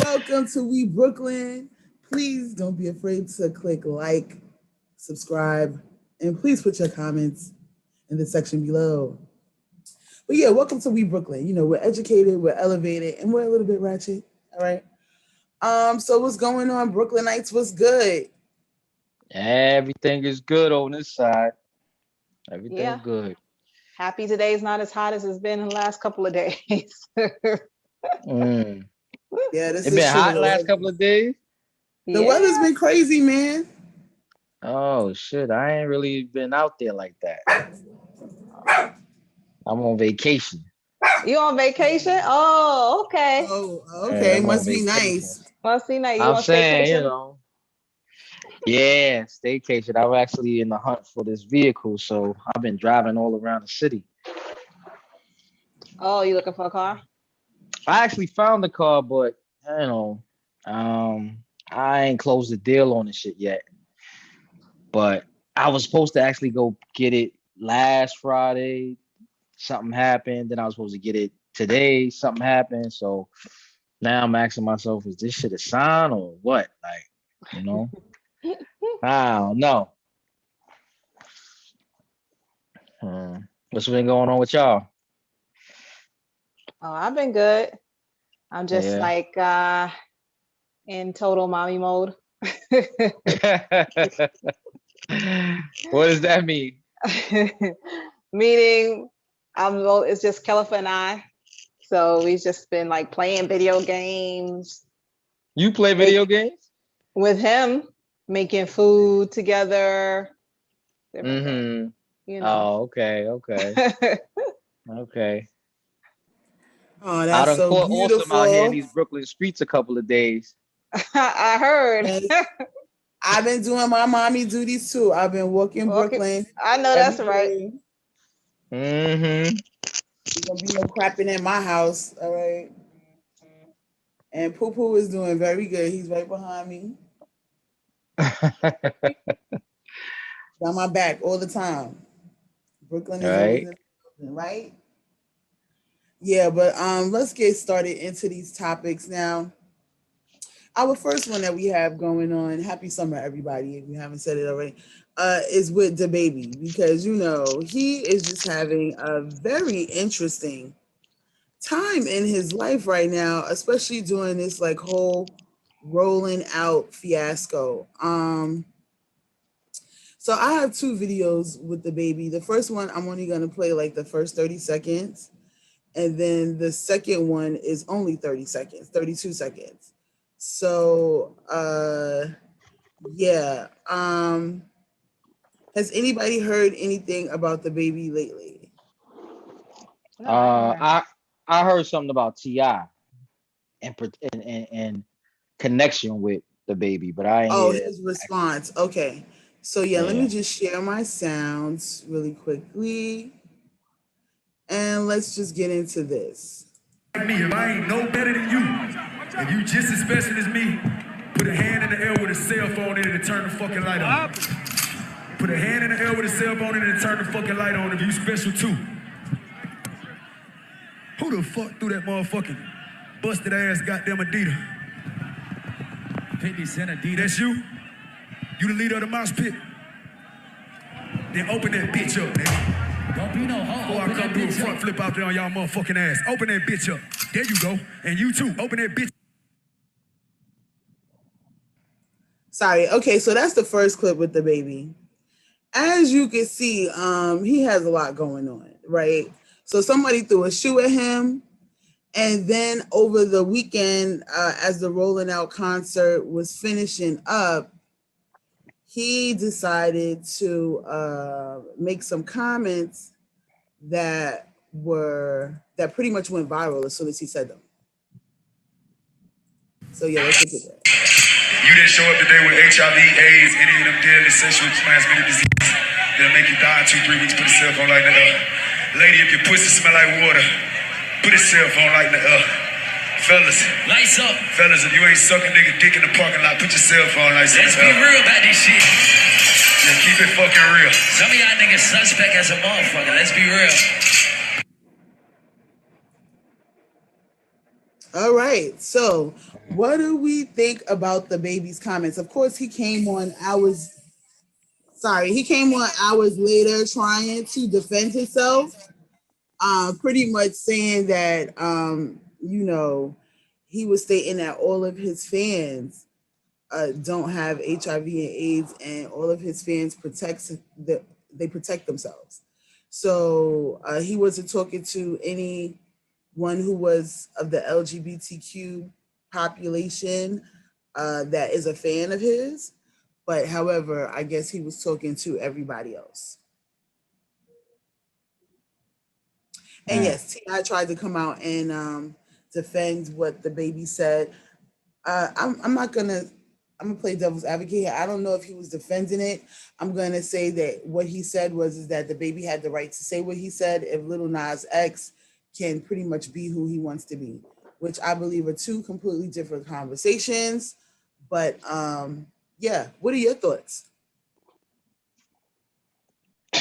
Welcome to We Brooklyn. Please don't be afraid to click like, subscribe, and please put your comments in the section below. But yeah, welcome to We Brooklyn. You know, we're educated, we're elevated, and we're a little bit ratchet. All right. So what's going on, Brooklynites? What's good? Everything is good on this side. Everything Yeah. good. Happy today's not as hot as it's been in the last couple of days. Mm. Yeah, this It is been true. hot last couple of days. The weather's Yeah. been crazy, man. Oh shit, I ain't really been out there like that. I'm on vacation. You on vacation? Oh, okay. Oh, Yeah, okay. I'm on Must be vacation. nice. Must be nice. You I'm on saying, staycation? yeah, staycation. I'm actually in the hunt for this vehicle, so I've been driving all around the city. Oh, you looking for a car? I actually found the car, but you know, um, I ain't closed the deal on this shit yet. But I was supposed to actually go get it last Friday. Something happened. Then I was supposed to get it today. Something happened. So now I'm asking myself, is this shit a sign or what? Like, you know, I don't know. What's been going on with y'all? Oh, I've been good. I'm just Yeah. like in total mommy mode. What does that mean? Meaning it's just Kelly and I. So we've just been like playing video games, You play video make games? with him, making food together, different things, Mm-hmm. you know. Oh, okay, okay, okay. Oh, I that's done so caught Awesome out here in beautiful. these Brooklyn streets a couple of days. I heard. Yes. I've been doing my mommy duties too. I've been walking Okay, Brooklyn I know every that's right. day. Mm-hmm. There's gonna be no crapping in my house. All right. And Poo Poo is doing very good. He's right behind me. Got my back all the time. Brooklyn is always Right. in the building, right? Yeah, but let's get started into these topics now. Our first one that we have going on, happy summer, everybody, if you haven't said it already, is with DABABY because you know he is just having a very interesting time in his life right now, especially doing this like whole rolling out fiasco. So I have two videos with DABABY. The first one I'm only gonna play like the first 30 seconds, and then the second one is only 30 seconds, 32 seconds. So yeah. Has anybody heard anything about DABABY lately? No, I Uh, haven't. I I heard something about Ti and connection with the baby, but I ain't Oh, hear his actually. response. Okay. So yeah, let me Yeah. just share my sounds really quickly. And let's just get into this. Me, if I ain't no better than you, if you just as special as me, put a hand in the air with a cell phone in it and turn the fucking light on. Put a hand in the air with a cell phone in it and turn the fucking light on if you special too. Who the fuck threw that motherfucking busted ass goddamn Adidas? 50 Cent Adidas. That's you? You the leader of the mosh pit? Then open that bitch up, nigga. Don't be no hoe. Before I come do a front flip out there on y'all motherfucking ass. Open that bitch up. There you go. And you too. Open that bitch. Sorry. Okay, so that's the first clip with DABABY. As you can see, he has a lot going on, right? So somebody threw a shoe at him. And then over the weekend, as the Rolling Out concert was finishing up, he decided to make some comments that pretty much went viral as soon as he said them. So yeah, let's look at that. You didn't show up today with HIV, AIDS, any of them deadly sexually transmitted diseases that'll make you die in 2-3 weeks. Put a cell phone light in the air. Lady, if your pussy smell like water, put a cell phone light in the air. Fellas, lights up. Fellas, if you ain't sucking nigga dick in the parking lot, put your cell phone lights in the air. Let's be real about this shit. Yeah, keep it fucking real. Some of y'all niggas suspect as a motherfucker. Let's be real. All right. So, what do we think about the baby's comments? Of course, he came on hours. Sorry, he came on hours later trying to defend himself. Pretty much saying that he was stating that all of his fans don't have HIV and AIDS, and all of his fans they protect themselves. So he wasn't talking to anyone who was of the LGBTQ population that is a fan of his. But however, I guess he was talking to everybody else. And Mm. yes, Ti tried to come out and defend what the baby said. I'm not gonna. I'm gonna play devil's advocate here. I don't know if he was defending it. I'm gonna say that what he said was is that the baby had the right to say what he said. If Little Nas X can pretty much be who he wants to be, which I believe are two completely different conversations. But yeah, what are your thoughts?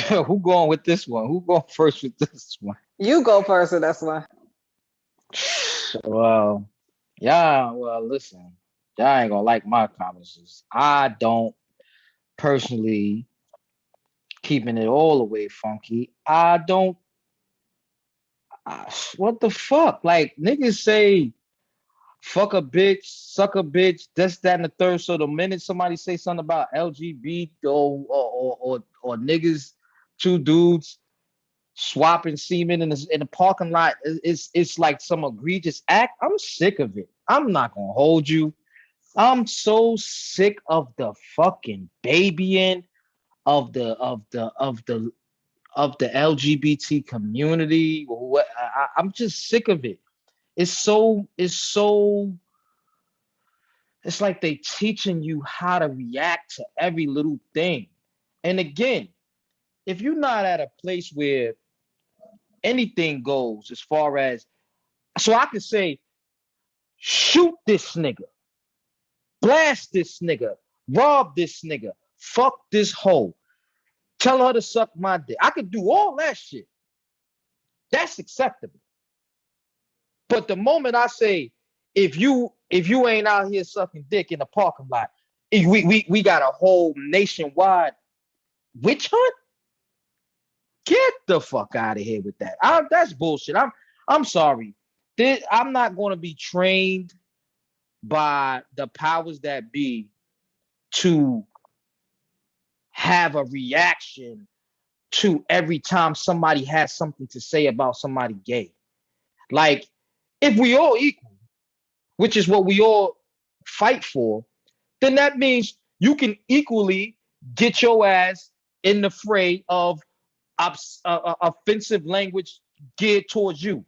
Who going with this one? Who going first with this one? You go first with this one. Well, yeah. Well, listen, y'all ain't gonna like my comments. I don't personally, keeping it all the way funky. I don't. What the fuck? Like niggas say, fuck a bitch, suck a bitch, this, that, and the third. So the minute somebody say something about LGBT or niggas, two dudes swapping semen in the parking lot, it's like some egregious act. I'm sick of it. I'm not gonna hold you. I'm so sick of the fucking babying of the LGBT community. I'm just sick of it. It's like they teaching you how to react to every little thing. And again, if you're not at a place where anything goes as far as, so I can say, shoot this nigga, blast this nigga, rob this nigga, fuck this hoe, tell her to suck my dick. I could do all that shit. That's acceptable. But the moment I say, if you ain't out here sucking dick in the parking lot, we got a whole nationwide witch hunt. Get the fuck out of here with that. That's bullshit. I'm sorry. I'm not going to be trained by the powers that be to have a reaction to every time somebody has something to say about somebody gay. Like, if we all equal, which is what we all fight for, then that means you can equally get your ass in the fray of offensive language geared towards you.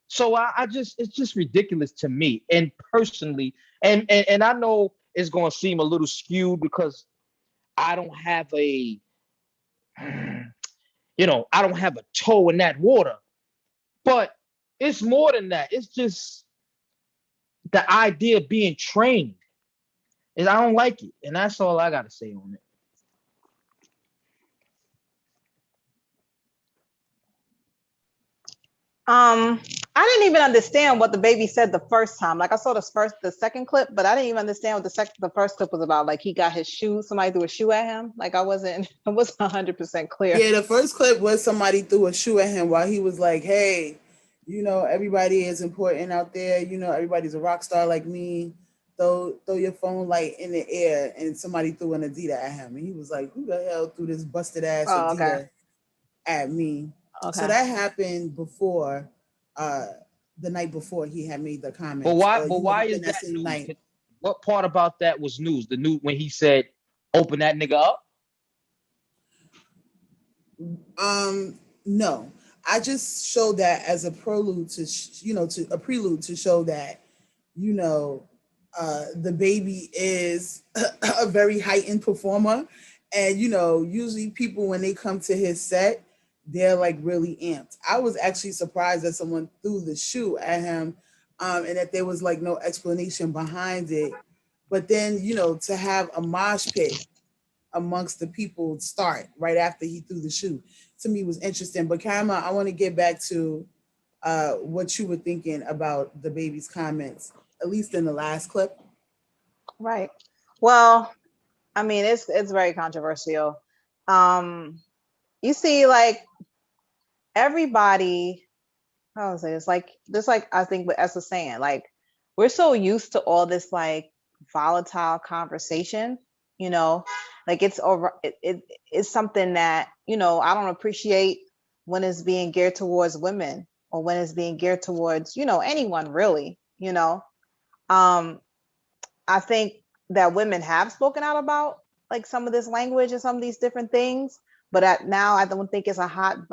So I just, it's just ridiculous to me, and personally, and I know it's going to seem a little skewed because I don't have a, I don't have a toe in that water, but it's more than that. It's just the idea of being trained, and I don't like it, and that's all I got to say on it. I didn't even understand what the baby said the first time. Like I saw the second clip, but I didn't even understand what the first clip was about. Like he got his shoe, somebody threw a shoe at him. Like I wasn't 100% clear. Yeah, the first clip was somebody threw a shoe at him while he was like, "Hey, everybody is important out there. Everybody's a rock star like me. Throw your phone light in the air." And somebody threw an Adidas at him, and he was like, "Who the hell threw this busted ass Oh, okay. Adidas at me?" So Okay. that happened before, uh, the night before he had made the But comments, why? or But why within is that that same news? night. What part about that was news? The news when he said, "Open that nigga up." No, I just showed that as a prelude to to a prelude to show that you know the baby is a very heightened performer, and usually people when they come to his set, they're like really amped. I was actually surprised that someone threw the shoe at him, and that there was like no explanation behind it. But then to have a mosh pit amongst the people start right after he threw the shoe, to me was interesting. But Kama, I want to get back to what you were thinking about the baby's comments, at least in the last clip. Right. Well, I mean, it's very controversial. You see, like everybody, how was it? It's like just like I think what S was saying, like we're so used to all this like volatile conversation, you know, like it's over. It's something that I don't appreciate when it's being geared towards women or when it's being geared towards anyone really. Um, I think that women have spoken out about like some of this language and some of these different things, but now I don't think it's a hot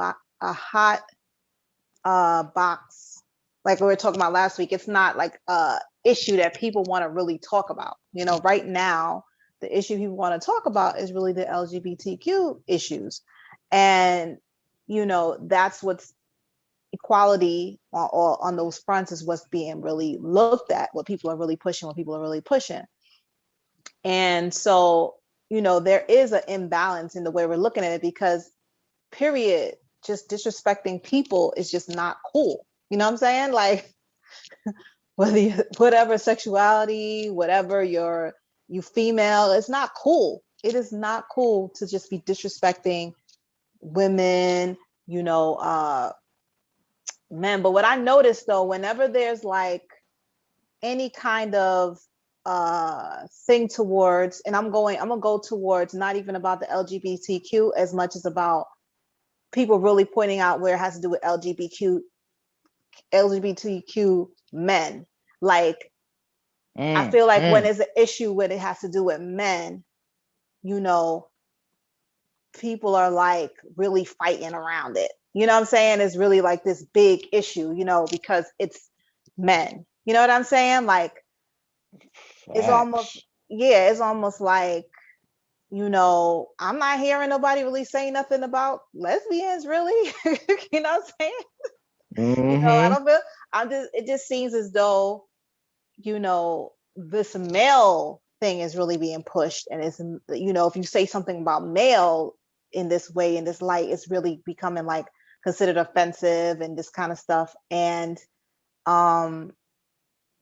box like we were talking about last week. It's not like a issue that people want to really talk about. Right now the issue people want to talk about is really the LGBTQ issues, and that's what's equality on those fronts is what's being really looked at, what people are really pushing. And so there is an imbalance in the way we're looking at it, because period, just disrespecting people is just not cool. You know what I'm saying? Like whatever sexuality, whatever you female, it's not cool. It is not cool to just be disrespecting women, men. But what I noticed though, whenever there's like any kind of thing towards, and I'm gonna go towards not even about the LGBTQ as much as about people really pointing out where it has to do with LGBTQ men. Like I feel like when there's an issue when it has to do with men, people are like really fighting around it. You know what I'm saying? It's really like this big issue, because it's men. You know what I'm saying? Like it's almost like, I'm not hearing nobody really say nothing about lesbians, really. You know what I'm saying? I don't feel, it just seems as though, this male thing is really being pushed. And it's, if you say something about male in this way, in this light, it's really becoming like considered offensive and this kind of stuff. And,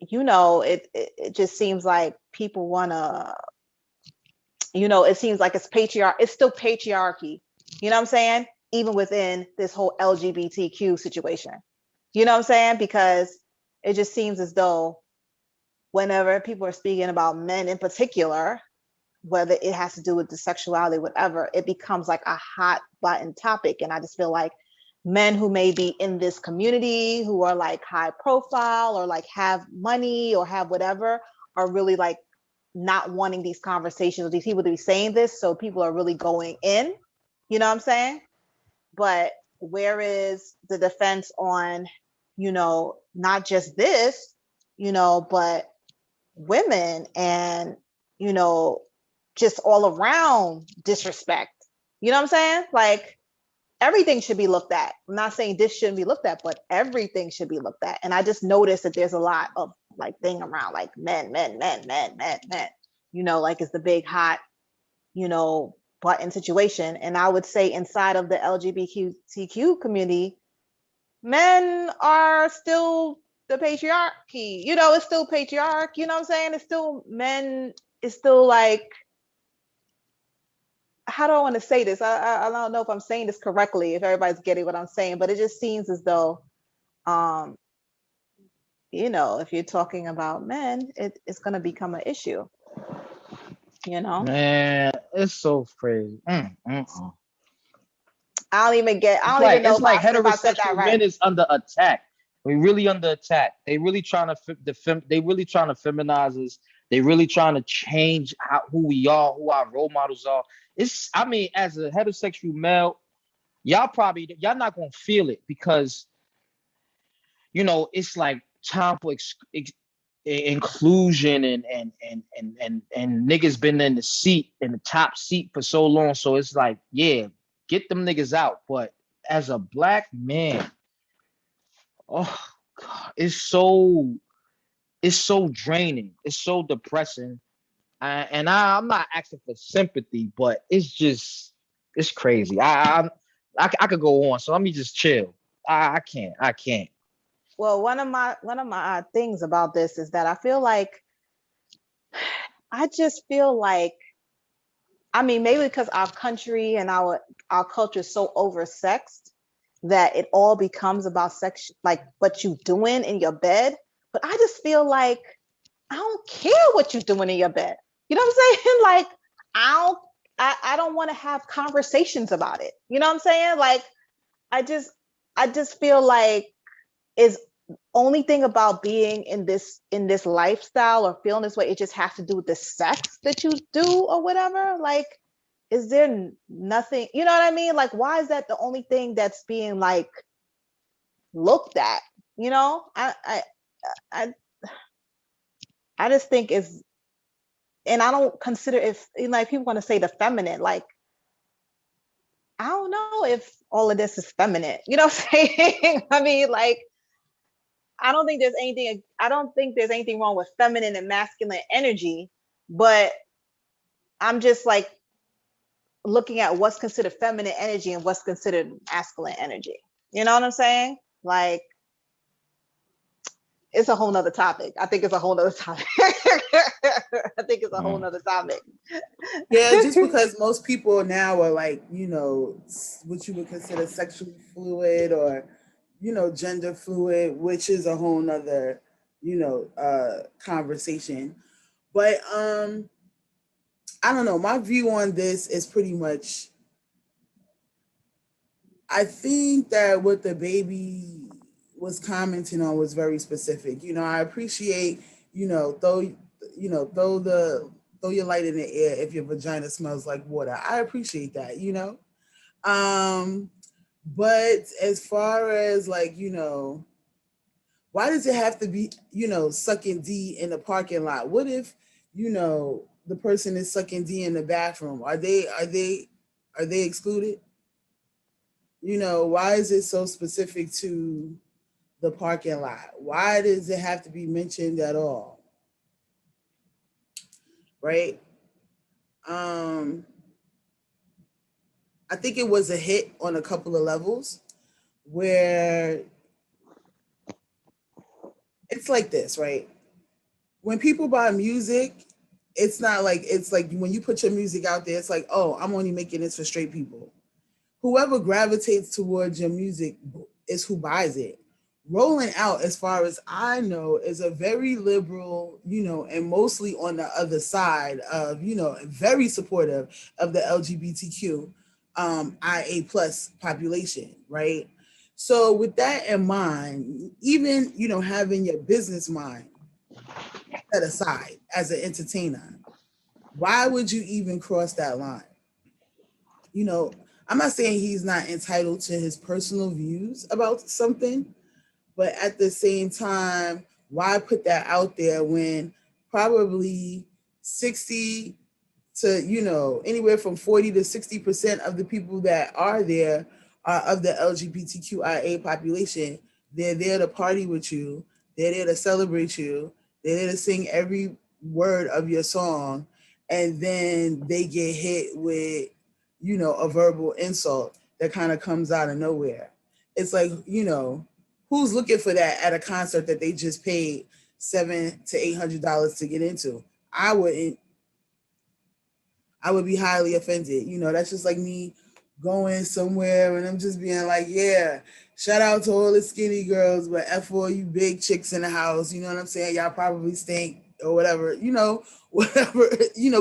it just seems like people want to, it seems like it's still patriarchy. You know what I'm saying? Even within this whole LGBTQ situation. You know what I'm saying? Because it just seems as though whenever people are speaking about men in particular, whether it has to do with the sexuality, whatever, it becomes like a hot button topic. And I just feel like men who may be in this community, who are like high profile or like have money or have whatever, are really like not wanting these conversations, these people to be saying this. So people are really going in, you know what I'm saying? But where is the defense on, not just this, but women and, just all around disrespect. You know what I'm saying? Like everything should be looked at. I'm not saying this shouldn't be looked at, but everything should be looked at. And I just noticed that there's a lot of like thing around like men, like it's the big hot, button situation. And I would say inside of the LGBTQ community, men are still the patriarchy, it's still patriarch, you know what I'm saying? It's still men, it's still like, how do I want to say this? I don't know if I'm saying this correctly, if everybody's getting what I'm saying, but it just seems as though, if you're talking about men, it's going to become an issue, Man, it's so crazy. I don't even know It's like if I said that heterosexual right. men is under attack. We're really under attack. They really trying to they really trying to feminize us. They really trying to change who we are, who our role models are. As a heterosexual male, y'all not gonna feel it because it's like time for inclusion and niggas been in the top seat for so long. So it's like, yeah, get them niggas out. But as a black man, oh God, it's so draining. It's so depressing. I'm not asking for sympathy, but it's crazy. I could go on. So let me just chill. I can't. Well, one of my things about this is that I just feel like, I mean, maybe because our country and our culture is so oversexed that it all becomes about sex, like what you doing in your bed. But I just feel like I don't care what you're doing in your bed. You know what I'm saying? Like I don't I don't want to have conversations about it. You know what I'm saying? Like I just I just feel like is only thing about being in this lifestyle or feeling this way, it just has to do with the sex that you do or whatever. Like, is there nothing, you know what I mean? Like, why is that the only thing that's being like looked at? You know, I I just think is, and I don't consider, if you know, like people want to say the feminine, like I don't know if all of this is feminine. You know what I'm saying? I mean, like I don't think there's anything wrong with feminine and masculine energy, but I'm just like looking at what's considered feminine energy and what's considered masculine energy. You know what I'm saying? Like it's a whole nother topic. I think it's a whole nother topic. I think it's a whole Mm. nother topic. Yeah, just because most people now are like, what you would consider sexually fluid or, gender fluid, which is a whole nother, conversation. But I don't know. My view on this is pretty much, I think that what the baby was commenting on was very specific. I appreciate, throw, throw your light in the air if your vagina smells like water. I appreciate that, Um, but as far as like, why does it have to be, sucking D in the parking lot? What if, the person is sucking D in the bathroom? Are they excluded? Why is it so specific to the parking lot? Why does it have to be mentioned at all? Right? Um, I think it was a hit on a couple of levels where it's like this, right? When people buy music, it's like when you put your music out there, it's like, oh, I'm only making this for straight people. Whoever gravitates towards your music is who buys it. Rolling Out, as far as I know, is a very liberal, and mostly on the other side of, very supportive of the LGBTQ IA plus population, right? So with that in mind, even, having your business mind set aside as an entertainer, why would you even cross that line? you know, I'm not saying he's not entitled to his personal views about something, but at the same time, why put that out there when probably 60 to, anywhere from 40 to 60% of the people that are there are of the LGBTQIA population. They're there to party with you, they're there to celebrate you, they're there to sing every word of your song, and then they get hit with, a verbal insult that kind of comes out of nowhere. It's like, who's looking for that at a concert that they just paid $700 to $800 to get into? I wouldn't. I would be highly offended. That's just like me going somewhere and I'm just being like, yeah, shout out to all the skinny girls, but F all you big chicks in the house. You know what I'm saying? Y'all probably stink or whatever, whatever,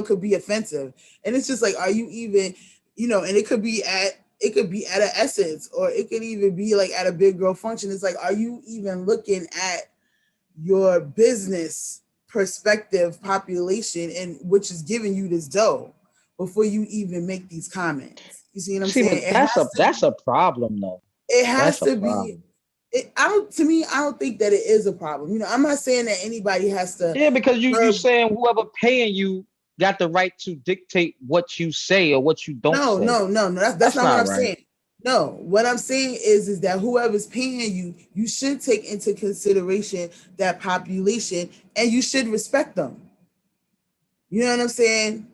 could be offensive. And it's just like, are you even, and it could be at an Essence, or it could even be like at a big girl function. It's like, are you even looking at your business perspective population and which is giving you this dough before you even make these comments? You see what I'm See, saying? but that's a problem though. It has That's a to be. problem. I don't. To me, I don't think that it is a problem. I'm not saying that anybody has to Yeah, because you curb. saying whoever paying you got the right to dictate what you say or what you don't No, say. no, no, no. That's That's not what not I'm right. saying. No, what I'm saying is that whoever's paying you, you should take into consideration that population, and you should respect them. You know what I'm saying?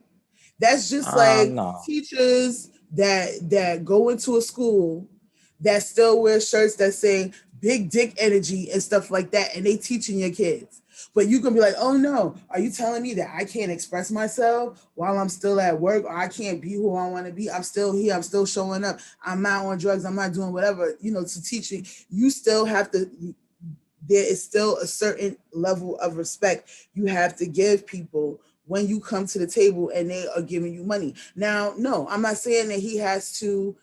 That's just like No. teachers that go into a school that still wear shirts that say big dick energy and stuff like that, and they teaching your kids. But you can be like, oh no, are you telling me that I can't express myself while I'm still at work, or I can't be who I want to be? I'm still here, I'm still showing up, I'm not on drugs, I'm not doing whatever, to teach you. You still have to, there is still a certain level of respect you have to give people when you come to the table and they are giving you money. Now, no, I'm not saying that he has to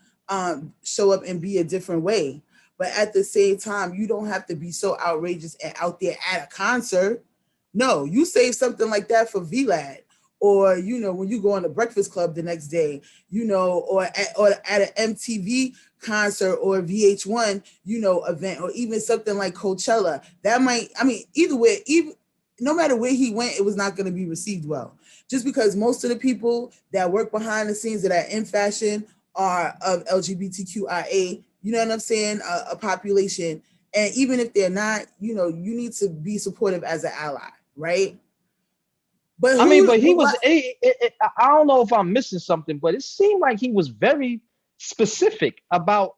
show up and be a different way. But at the same time, you don't have to be so outrageous and out there at a concert. No, you save something like that for VLAD, or when you go on the Breakfast Club the next day, or at an MTV concert or VH1, event, or even something like Coachella. That might, either way, even no matter where he went, it was not going to be received well. Just because most of the people that work behind the scenes that are in fashion are of LGBTQIA, you know what I'm saying, a population. And even if they're not, you need to be supportive as an ally, right? But but he was, I don't know if I'm missing something, but it seemed like he was very specific about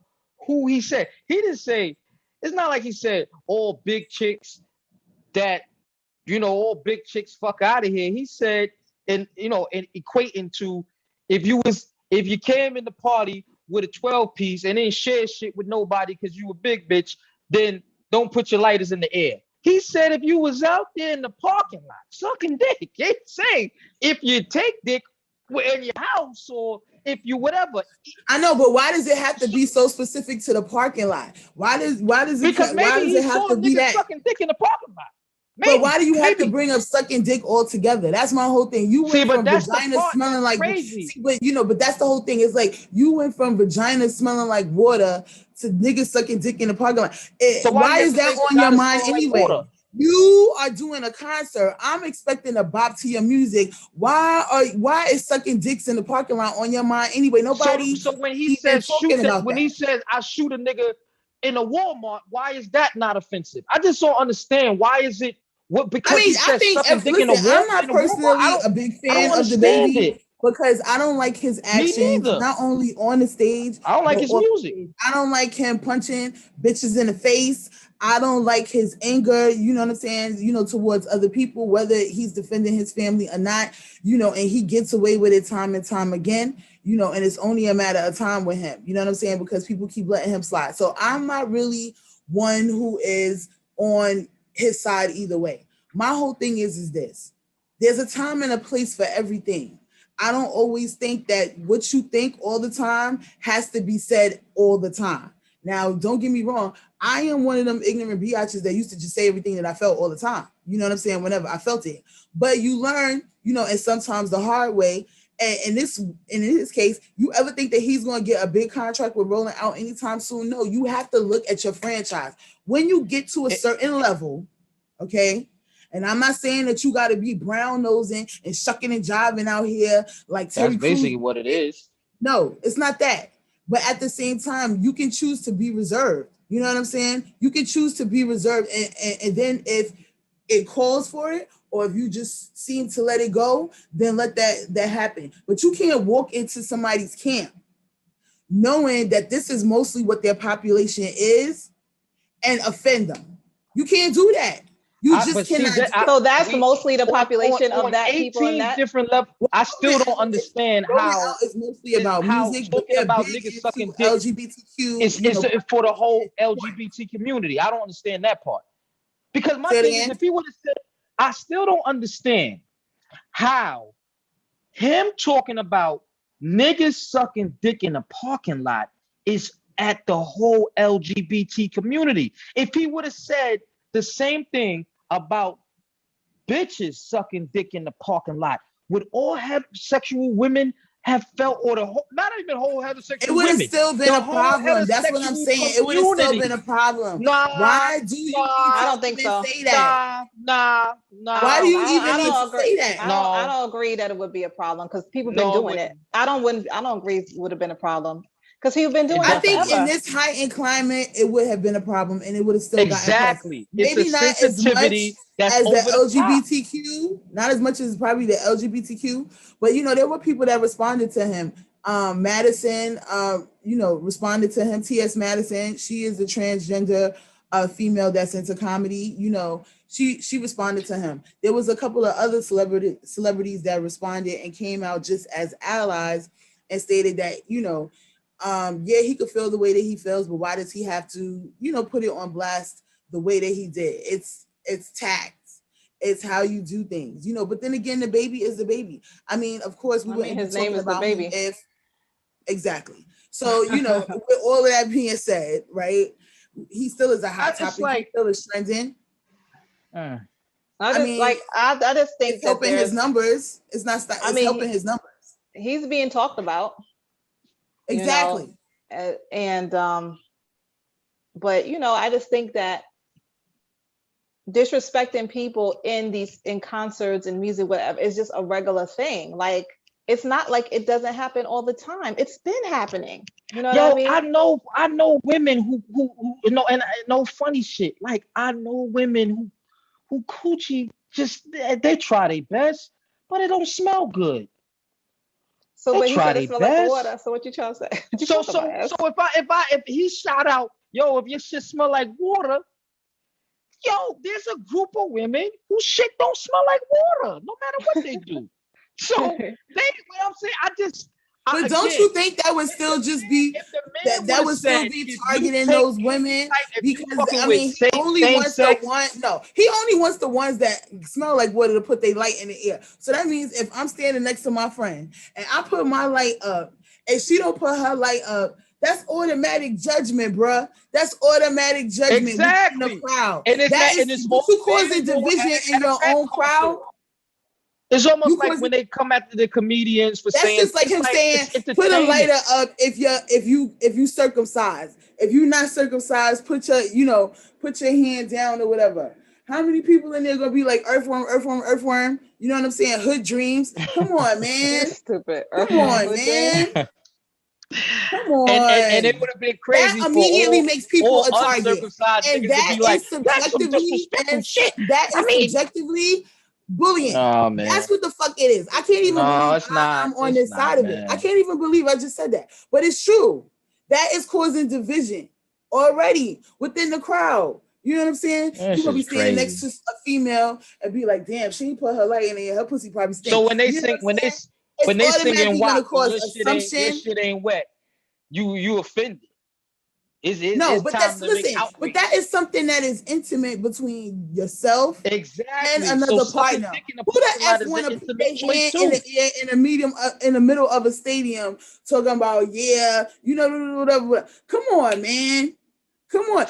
who he said. He didn't say, it's not like he said all big chicks that, all big chicks fuck out of here. He said, and equating to, if you came in the party with a 12-piece and didn't share shit with nobody because you a big bitch, then don't put your lighters in the air. He said if you was out there in the parking lot sucking dick, he didn't say if you take dick in your house or if you whatever. I know, but why does it have to be so specific to the parking lot? Why does it have to be that sucking dick in the parking lot? Maybe, but why do you have to bring up sucking dick altogether? That's my whole thing. You went from vagina smelling like crazy. But that's the whole thing. It's like you went from vagina smelling like water to niggas sucking dick in the parking lot. So why is that on your mind anyway? Like you are doing a concert. I'm expecting a bop to your music. Why is sucking dicks in the parking lot on your mind anyway? Nobody. So when he says he says I shoot a nigga in a Walmart, why is that not offensive? I just don't understand. Why is it? What? Because I think I'm not personally a big fan of DABABY because I don't like his actions, not only on the stage. I don't like his music. I don't like him punching bitches in the face. I don't like his anger, you know what I'm saying, towards other people, whether he's defending his family or not, and he gets away with it time and time again, and it's only a matter of time with him, you know what I'm saying, because people keep letting him slide. So I'm not really one who is on his side either way. My whole thing is this. There's a time and a place for everything. I don't always think that what you think all the time has to be said all the time. Now, don't get me wrong. I am one of them ignorant biatches that used to just say everything that I felt all the time. You know what I'm saying? Whenever I felt it. But you learn, and sometimes the hard way. And in his case, you ever think that he's going to get a big contract with Rolling Out anytime soon? No, you have to look at your franchise. When you get to a certain level, okay? And I'm not saying that you got to be brown nosing and shucking and jiving out here like Terry Crews. That's basically what it is. No, it's not that. But at the same time, you can choose to be reserved. You know what I'm saying? You can choose to be reserved. And then if it calls for it, or if you just seem to let it go, then let that happen. But you can't walk into somebody's camp knowing that this is mostly what their population is and offend them. You can't do that. You just cannot. So that's mostly the population of that people in that different level. I still don't understand how it's mostly about music, talking about niggas sucking dick. LGBTQ. It's for the whole LGBT community. I don't understand that part. Because my thing is, if he would have said, I still don't understand how him talking about niggas sucking dick in a parking lot is at the whole LGBT community. If he would have said the same thing about bitches sucking dick in the parking lot, would all heterosexual women have felt, or the whole, not even whole heterosexual women? It would have still been a problem. That's what I'm saying. It would have still been a problem. Why do you? I don't think so. Say that? Nah. Why do you even need to say that? I don't agree that it would be a problem because people been doing it. I don't agree it would have been a problem. Because he's been doing it. I think in this heightened climate, it would have been a problem, and it would have still gotten maybe not as much as the LGBTQ, not as much as probably the LGBTQ, but there were people that responded to him. Madison, responded to him. T.S. Madison, she is a transgender a female that's into comedy, she responded to him. There was a couple of other celebrities that responded and came out just as allies and stated that, yeah, he could feel the way that he feels, but why does he have to, put it on blast the way that he did? It's tact. It's how you do things, but then again, the baby is the baby. I mean, of course, we wouldn't his be name talking is the about baby. him if exactly. So, with all of that being said, right, he still is a hot topic. He still is trending. I just think it's helping his numbers. It's not. It's helping his numbers. He's being talked about. Exactly. And but I just think that disrespecting people in concerts and music, whatever, is just a regular thing. Like, it's not like it doesn't happen all the time. It's been happening. You know what I mean? I know women who and no funny shit. Like, I know women who coochie just they try their best, but it don't smell good. So, but he said it smell like the water. So what you trying to say? So if he shout out, yo, if your shit smell like water, yo, there's a group of women whose shit don't smell like water, no matter what they do. So what I'm saying, but don't you think that would still just be that would still be targeting those women? Because I mean, he only wants the ones that smell like water to put their light in the air. So that means if I'm standing next to my friend and I put my light up and she don't put her light up, that's automatic judgment, bruh. That's automatic judgment in the crowd. And you causing division in your own crowd. It's almost like when they come after the comedians for saying. That's just like him saying, "Put a lighter up if you circumcised. If you're not circumcised, put your hand down or whatever." How many people in there gonna be like earthworm, earthworm, earthworm? You know what I'm saying? Hood dreams. Come on, man. Stupid. Come on, man. Come on. And it would have been crazy. That immediately makes people a target. And that is subjectively subjectively bullying. Oh, man. That's what the fuck it is. I can't even believe I'm on this side of it. I can't even believe I just said that. But it's true. That is causing division already within the crowd. You know what I'm saying? You're gonna be standing next to a female and be like, damn, she ain't put her light in there. Her pussy probably stinks. So when they sing in WAP, your shit ain't wet, you offended. No, but that is something that is intimate between yourself and another partner. Who the F want to put their hand in the air in the middle of a stadium talking about whatever. Come on, man. Come on.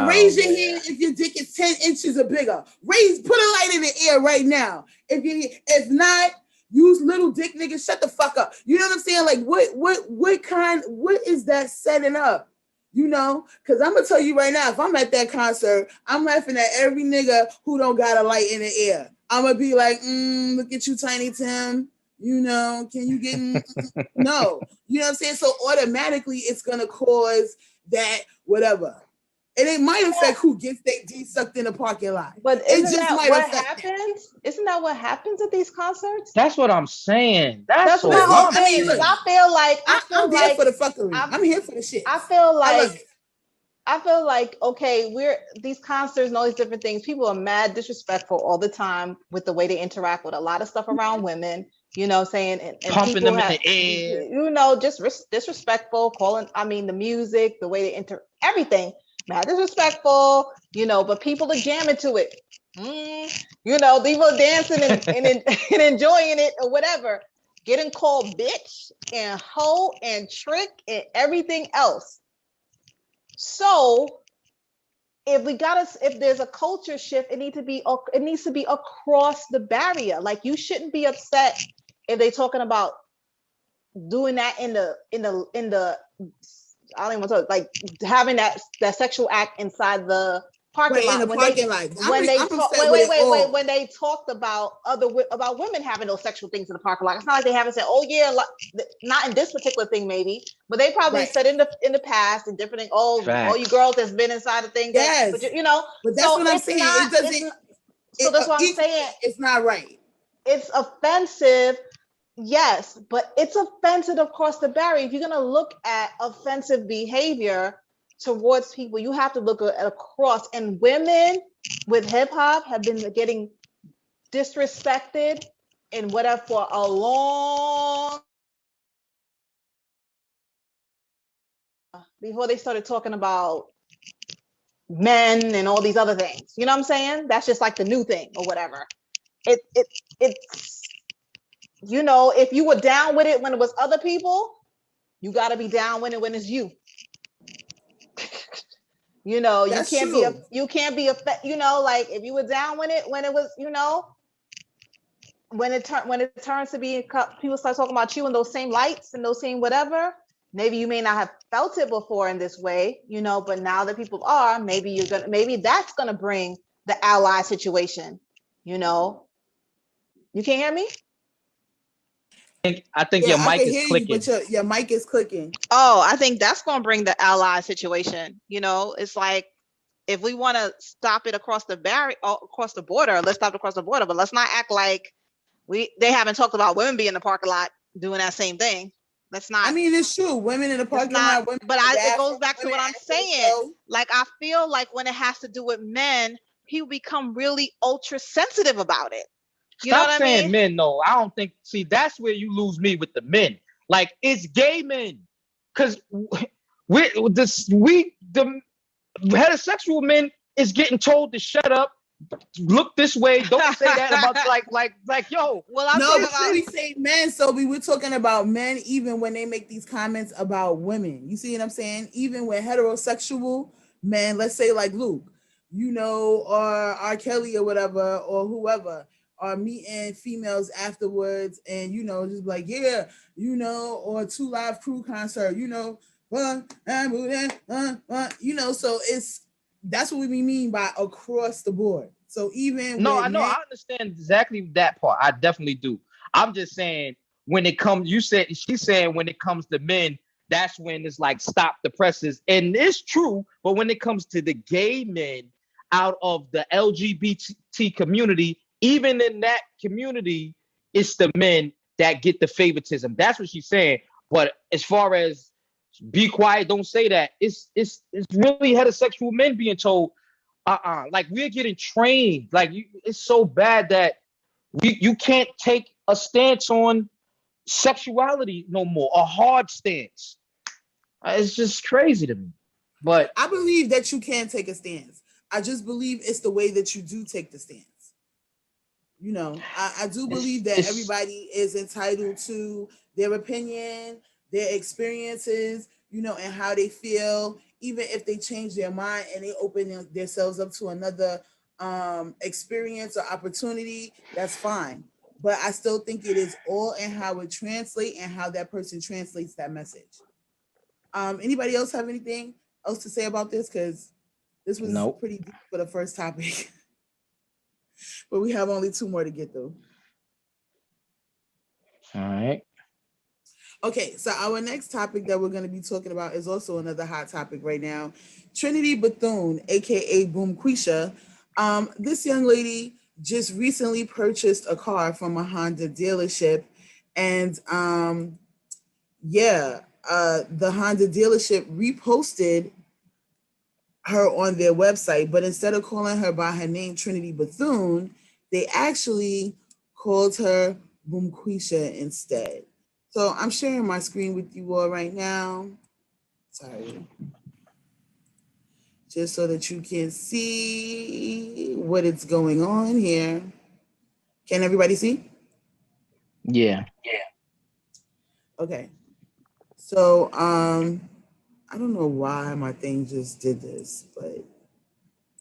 Raise your hand if your dick is 10 inches or bigger. Put a light in the air right now. If not, use little dick niggas, shut the fuck up. You know what I'm saying? Like what is that setting up? Because I'm gonna tell you right now, if I'm at that concert, I'm laughing at every nigga who don't got a light in the air. I'm gonna be like, look at you, Tiny Tim. Can you get no? You know what I'm saying? So automatically it's gonna cause that whatever. And it might affect who gets their D sucked in the parking lot. But isn't that what happens? Isn't that what happens at these concerts? That's what I'm saying. That's what I'm saying. I feel like I'm here for the fuckery. I'm here for the shit. I feel like okay, these concerts and all these different things. People are mad disrespectful all the time with the way they interact with a lot of stuff around women. You know, saying and pumping them in the air. Just disrespectful. The music, the way they everything. Mad disrespectful, but people are jamming to it. People are dancing and enjoying it or whatever. Getting called bitch and hoe and trick and everything else. So if there's a culture shift, it needs to be across the barrier. Like, you shouldn't be upset if they're talking about doing that in the I don't even want to talk, like having that sexual act inside the parking lot. When they talked about about women having those sexual things in the parking lot, it's not like they haven't said, oh yeah, not in this particular thing maybe, but they probably said in the past and different things. Oh, you girls that's been inside the thing. Yes, but that's what I'm saying. That's what I'm saying. It's not right. It's offensive. Yes, but it's offensive across the barrier. If you're going to look at offensive behavior, towards people. You have to look at across. And women with hip hop have been getting disrespected and whatever for a long before they started talking about men and all these other things. You know what I'm saying? That's just like the new thing or whatever. It's you know, if you were down with it when it was other people, you got to be down with it when it's you. You know, That's true. you can't be a you know, like if you were down with it when it was, you know, when it turns to be people start talking about you in those same lights and those same whatever. Maybe you may not have felt it before in this way, you know, but now that people are, maybe that's gonna bring the ally situation, you know. You can't hear me? I think Yeah, your I mic can is hear you, clicking. but your mic is clicking. Oh, I think that's gonna bring the ally situation. You know, it's like if we want to stop it across the across the border, let's stop it across the border. But let's not act like they haven't talked about women being in the parking lot doing that same thing. Let's not. I mean, it's true. Women in the It's parking not. lot, women But in the it goes bathroom, back to women what I'm at the saying. show. Like I feel like when it has to do with men, people become really ultra sensitive about it. You know Stop what I saying mean? men. No, I don't think. See, that's where you lose me with the men. Like it's gay men, because the heterosexual men is getting told to shut up, look this way, don't say that about like yo. Well, I'm No, talking but about. we say men, so we were talking about men even when they make these comments about women. You see what I'm saying? Even when heterosexual men, let's say like Luke, you know, or R. Kelly or whatever, or whoever, are meeting females afterwards and, you know, just like, yeah, you know, or Two Live Crew concert, you know, you know, so that's what we mean by across the board. So even No, with I know, men, I understand exactly that part. I definitely do. I'm just saying when it comes, she's saying when it comes to men, that's when it's like stop the presses. And it's true, but when it comes to the gay men out of the LGBT community, even in that community, it's the men that get the favoritism. That's what she's saying. But as far as be quiet, don't say that, it's really heterosexual men being told like we're getting trained. Like it's so bad that you can't take a stance on sexuality no more, a hard stance. It's just crazy to me. But I believe that you can take a stance. I just believe it's the way that you do take the stance. You know, I do believe that it's everybody is entitled to their opinion, their experiences, you know, and how they feel, even if they change their mind and they open themselves up to another experience or opportunity, that's fine. But I still think it is all in how it translates and how that person translates that message. Anybody else have anything else to say about this? Because this was nope. pretty deep for the first topic, but we have only two more to get through. All right. Okay, so our next topic that we're going to be talking about is also another hot topic right now. Trinity Bethune, aka Boom Quisha. This young lady just recently purchased a car from a Honda dealership, and yeah, the Honda dealership reposted her on their website, but instead of calling her by her name, Trinity Bethune, they actually called her Boom Quisha instead. So I'm sharing my screen with you all right now. Sorry. Just so that you can see what is going on here. Can everybody see? Yeah. Okay. So I don't know why my thing just did this, but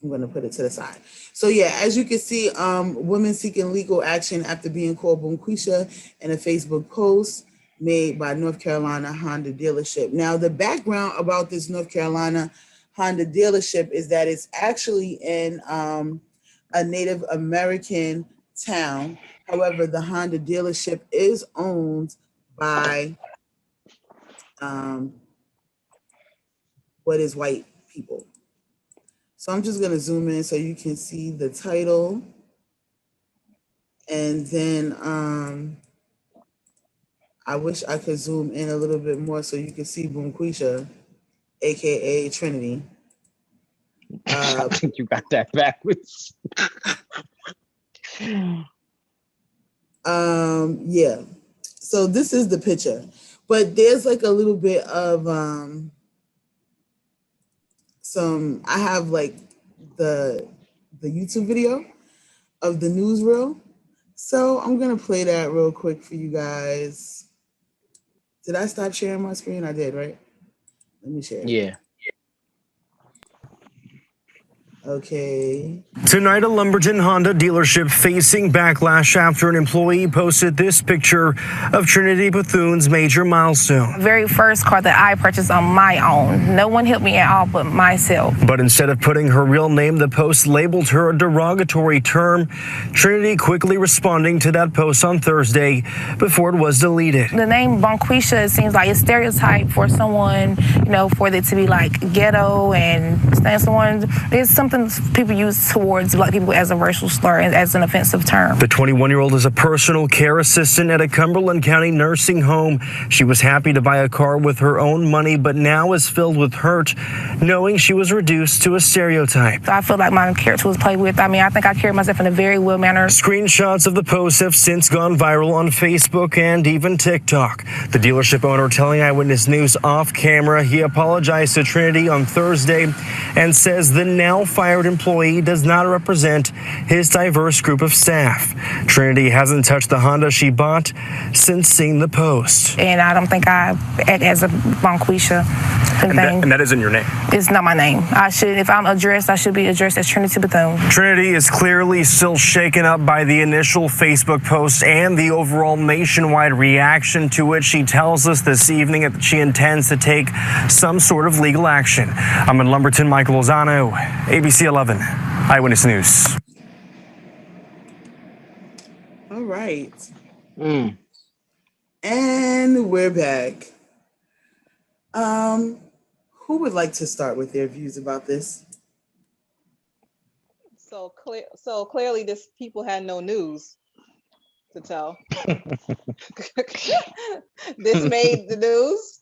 I'm going to put it to the side. So yeah, as you can see, women seeking legal action after being called Bonquisha in a Facebook post made by North Carolina Honda dealership. Now, the background about this North Carolina Honda dealership is that it's actually in a Native American town. However, the Honda dealership is owned by um, what is white people. So I'm just going to zoom in so you can see the title. And then I wish I could zoom in a little bit more so you can see Boom Quisha. aka Trinity. I think you got that backwards. Yeah. So this is the picture, but there's like a little bit of some. I have like the YouTube video of the newsreel, so I'm gonna play that real quick for you guys. Did I stop sharing my screen? I did, right? Let me share it again. Yeah. Okay. Tonight, a Lumberton Honda dealership facing backlash after an employee posted this picture of Trinity Bethune's major milestone. Very first car that I purchased on my own. No one helped me at all but myself. But instead of putting her real name, the post labeled her a derogatory term. Trinity quickly responding to that post on Thursday before it was deleted. The name Quisha seems like a stereotype for someone, for it to be like ghetto and someone. It's something people use towards Black people as a racial slur and as an offensive term. The 21-year-old is a personal care assistant at a Cumberland County nursing home. She was happy to buy a car with her own money, but now is filled with hurt, knowing she was reduced to a stereotype. I feel like my character was played with. I think I carried myself in a very well manner. Screenshots of the post have since gone viral on Facebook and even TikTok. The dealership owner telling Eyewitness News off camera he apologized to Trinity on Thursday and says the now fired employee does not represent his diverse group of staff. Trinity hasn't touched the Honda she bought since seeing the post. And I don't think I act as a Quisha. And that isn't your name? It's not my name. If I'm addressed, I should be addressed as Trinity Bethune. Trinity is clearly still shaken up by the initial Facebook post and the overall nationwide reaction to it. She tells us this evening that she intends to take some sort of legal action. I'm in Lumberton, Michael Lozano, ABC 11, Eyewitness News. All right. And we're back. Who would like to start with their views about this? So clearly, this people had no news to tell. This made the news.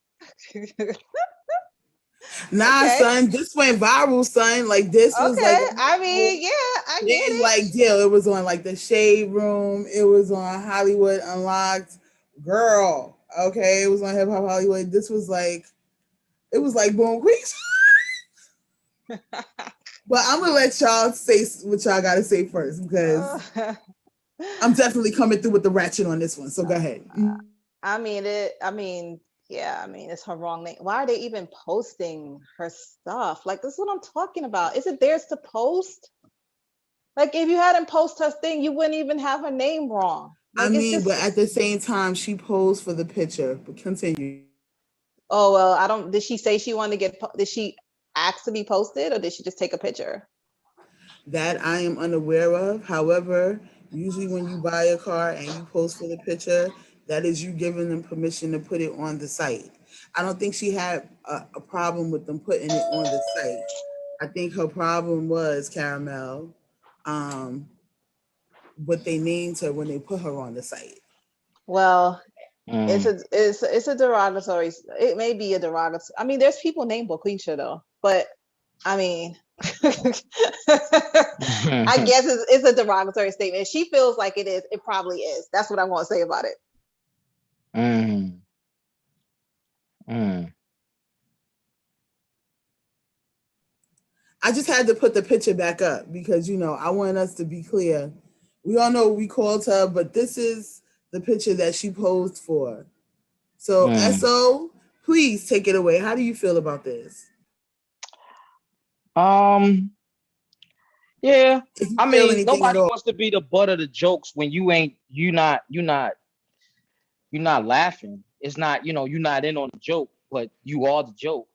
Nah, Okay. son, this went viral, son. Like this was Okay, like I get it. like deal. It was on like the Shade Room. It was on Hollywood Unlocked. Girl, okay, it was on Hip Hop Hollywood. This was like, it was like boom, quick. But I'm gonna let y'all say what y'all gotta say first because I'm definitely coming through with the ratchet on this one. So go ahead. It's her wrong name. Why are they even posting her stuff? Like, this is what I'm talking about. Is it theirs to post? Like, if you hadn't posted her thing, you wouldn't even have her name wrong. Like, but at the same time, she posed for the picture. But continue. Oh, well, did she say she wanted to did she ask to be posted or did she just take a picture? That I am unaware of. However, usually when you buy a car and you post for the picture, that is you giving them permission to put it on the site. I don't think she had a problem with them putting it on the site. I think her problem was, Caramel, what they named her when they put her on the site. Well, it's a derogatory. It may be a derogatory. I mean, there's people named Quisha though, but I mean, I guess it's a derogatory statement. If she feels like it is, it probably is. That's what I want to say about it. I just had to put the picture back up because, I want us to be clear. We all know we called her, but this is the picture that she posed for. So, SO, please take it away. How do you feel about this? Yeah. I mean, nobody wants to be the butt of the jokes when you're not laughing. It's not, you're not in on the joke, but you are the joke.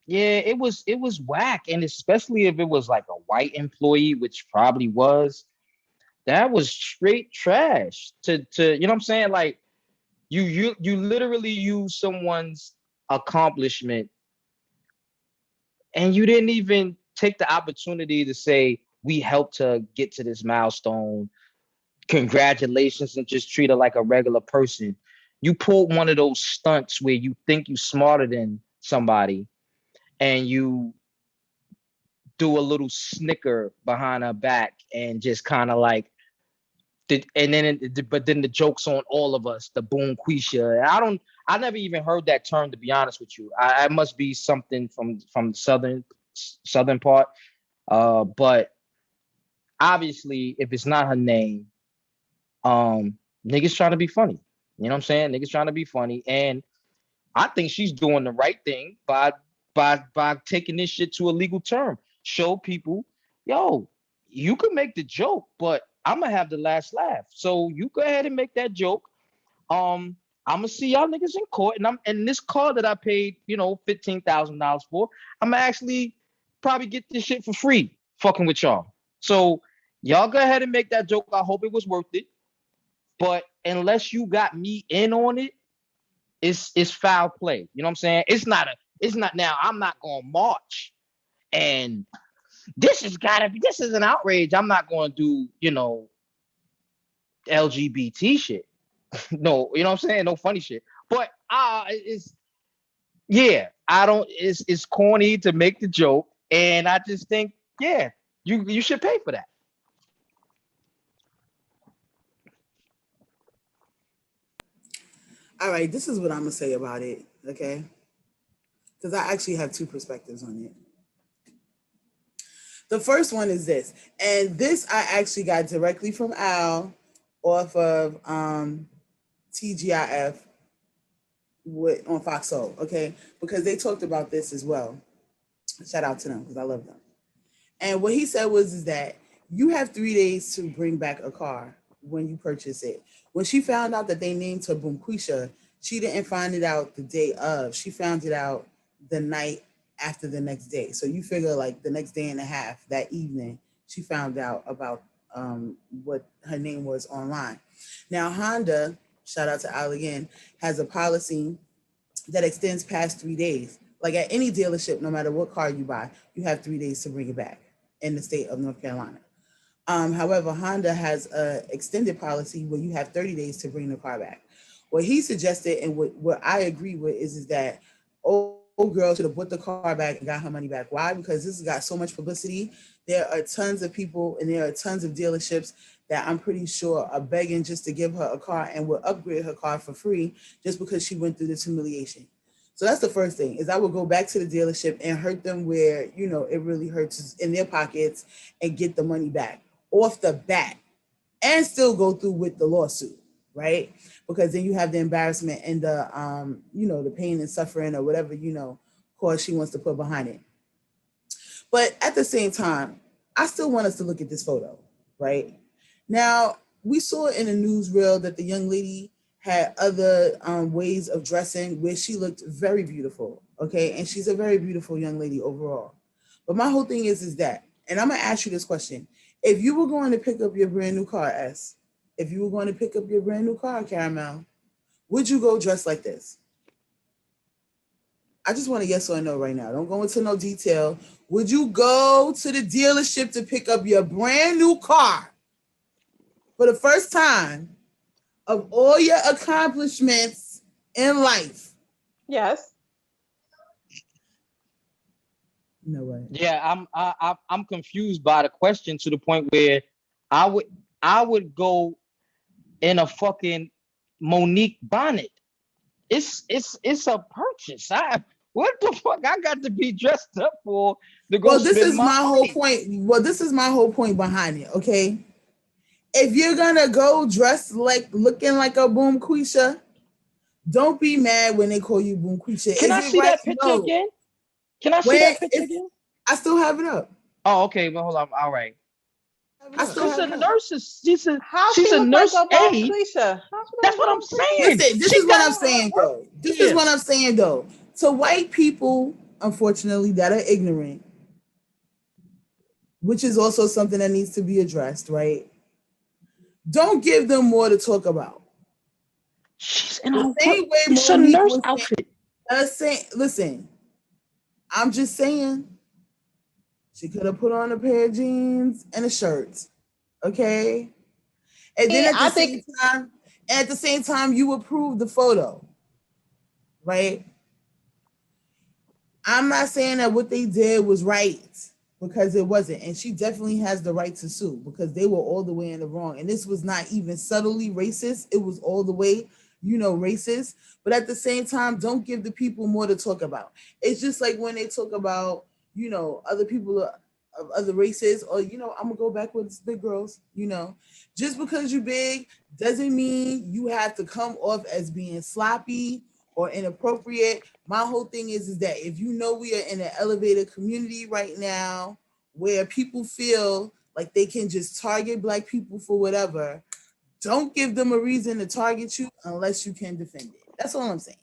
Yeah, it was whack. And especially if it was like a white employee, which probably was, that was straight trash to you know what I'm saying? Like you literally use someone's accomplishment and you didn't even take the opportunity to say, we helped her get to this milestone. Congratulations, and just treat her like a regular person. you pulled one of those stunts where you think you smarter than somebody and you do a little snicker behind her back and just kind of like but then the joke's on all of us, the boom Quisha. I never even heard that term, to be honest with you. I must be something from the southern part. But obviously if it's not her name, niggas trying to be funny. You know what I'm saying? Niggas trying to be funny. And I think she's doing the right thing by taking this shit to a legal term. Show people, yo, you can make the joke, but I'm gonna have the last laugh. So you go ahead and make that joke. I'm gonna see y'all niggas in court, and this car that I paid, $15,000 for, I'm gonna actually probably get this shit for free, fucking with y'all. So y'all go ahead and make that joke. I hope it was worth it. But unless you got me in on it, it's foul play. You know what I'm saying? It's not now. I'm not gonna march and this is an outrage. I'm not gonna do, LGBT shit. No, you know what I'm saying? No funny shit. But it's corny to make the joke, and I just think, yeah, you should pay for that. All right, this is what I'm gonna say about it, okay? Because I actually have two perspectives on it. The first one is this, and this I actually got directly from Al off of TGIF on Fox Soul, okay? Because they talked about this as well. Shout out to them because I love them. And what he said is that you have 3 days to bring back a car when you purchase it. When she found out that they named her Boom Quisha, she didn't find it out the day of. She found it out the night after the next day. So you figure like the next day and a half, that evening, she found out about what her name was online. Now, Honda, shout out to Al again, has a policy that extends past 3 days. Like at any dealership, no matter what car you buy, you have 3 days to bring it back in the state of North Carolina. However, Honda has an extended policy where you have 30 days to bring the car back. What he suggested and what I agree with is that old girl should have put the car back and got her money back. Why? Because this has got so much publicity. There are tons of people and there are tons of dealerships that I'm pretty sure are begging just to give her a car and will upgrade her car for free just because she went through this humiliation. So that's the first thing, is I would go back to the dealership and hurt them where, it really hurts in their pockets and get the money back off the bat and still go through with the lawsuit, right? Because then you have the embarrassment and the, the pain and suffering or whatever, cause she wants to put behind it. But at the same time, I still want us to look at this photo, right? Now, we saw in the newsreel that the young lady had other ways of dressing where she looked very beautiful, okay? And she's a very beautiful young lady overall. But my whole thing is that, and I'm gonna ask you this question. If you were going to pick up your brand new car, if you were going to pick up your brand new car, Caramel, would you go dressed like this? I just want a yes or a no right now. Don't go into no detail. Would you go to the dealership to pick up your brand new car for the first time of all your accomplishments in life? Yes. No way. Yeah, I'm confused by the question to the point where I would go in a fucking Monique bonnet. It's a purchase. What the fuck I got to be dressed up for to go? Well, this is my whole money? point. Well, this is my whole point behind it. Okay, if you're gonna go dressed like looking like a Boom Quisha, don't be mad when they call you Boom Quisha. Can I see that picture again? Can I see that picture again? I still have it up. Oh, okay. Well, hold on. All right. She's a nurse. She's a nurse aide. That's what I'm saying. Listen, this is what I'm saying though. This is what I'm saying though. To white people, unfortunately, that are ignorant, which is also something that needs to be addressed, right? Don't give them more to talk about. She's in a nurse outfit. Listen, I'm just saying, she could have put on a pair of jeans and a shirt, okay? And then at the same time, And at the same time, you approve the photo, right? I'm not saying that what they did was right because it wasn't. And she definitely has the right to sue because they were all the way in the wrong. And this was not even subtly racist. It was all the way, racist. But at the same time, don't give the people more to talk about. It's just like when they talk about, other people of other races or, I'm going to go back with big girls, just because you're big doesn't mean you have to come off as being sloppy or inappropriate. My whole thing is that if we are in an elevated community right now where people feel like they can just target Black people for whatever, don't give them a reason to target you unless you can defend it. That's all I'm saying.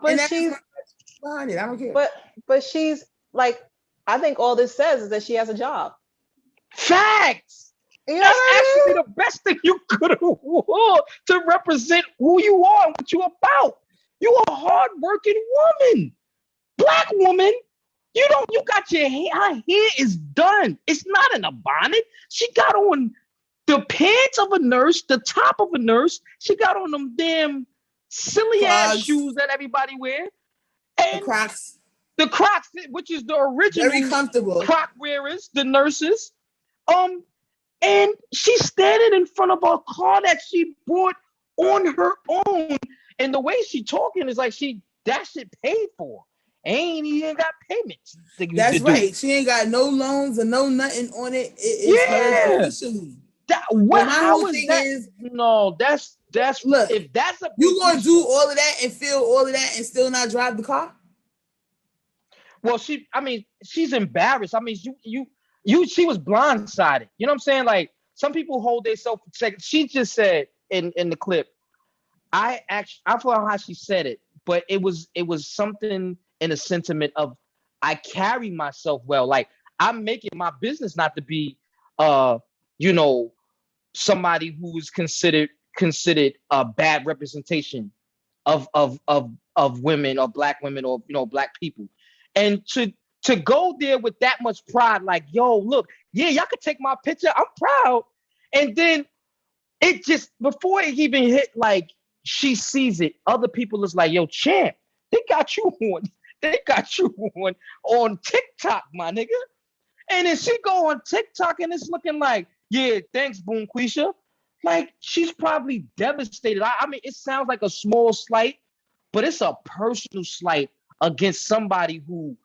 But And that is she's my question behind it. I don't care. but she's like, I think all this says is that she has a job. Facts. You know That's what I actually mean? the best thing you could have won to represent who you are and what you're about. You are a hardworking woman, Black woman. You got your hair. Her hair is done. It's not in a bonnet. She got on the pants of a nurse, the top of a nurse. She got on them damn silly ass Clogs, shoes that everybody wear, the and Crocs, the Crocs, which is the very original comfortable. Croc wearers, the nurses. And she's standing in front of a car that she bought on her own. And the way she talking is like that shit paid for. Ain't even got payments. That's right. She ain't got no loans or no nothing on it. It's hers officially. My How whole is thing that? is, No, that's look, if that's a you gonna do all of that and feel all of that and still not drive the car? Well, she's embarrassed. I mean, she was blindsided. You know what I'm saying? Like some people hold themselves for second. She just said in the clip, I forgot how she said it, but it was something in a sentiment of I carry myself well. Like I'm making my business not to be you know, somebody who is considered a bad representation of women or Black women or Black people. And to go there with that much pride, like, yo, look, yeah, y'all could take my picture. I'm proud. And then it just before it even hit, like she sees it, other people is like, yo, champ, they got you on TikTok, my nigga. And then she go on TikTok and it's looking like, yeah, thanks, Boom Quisha. Like she's probably devastated. I mean, it sounds like a small slight, but it's a personal slight against somebody who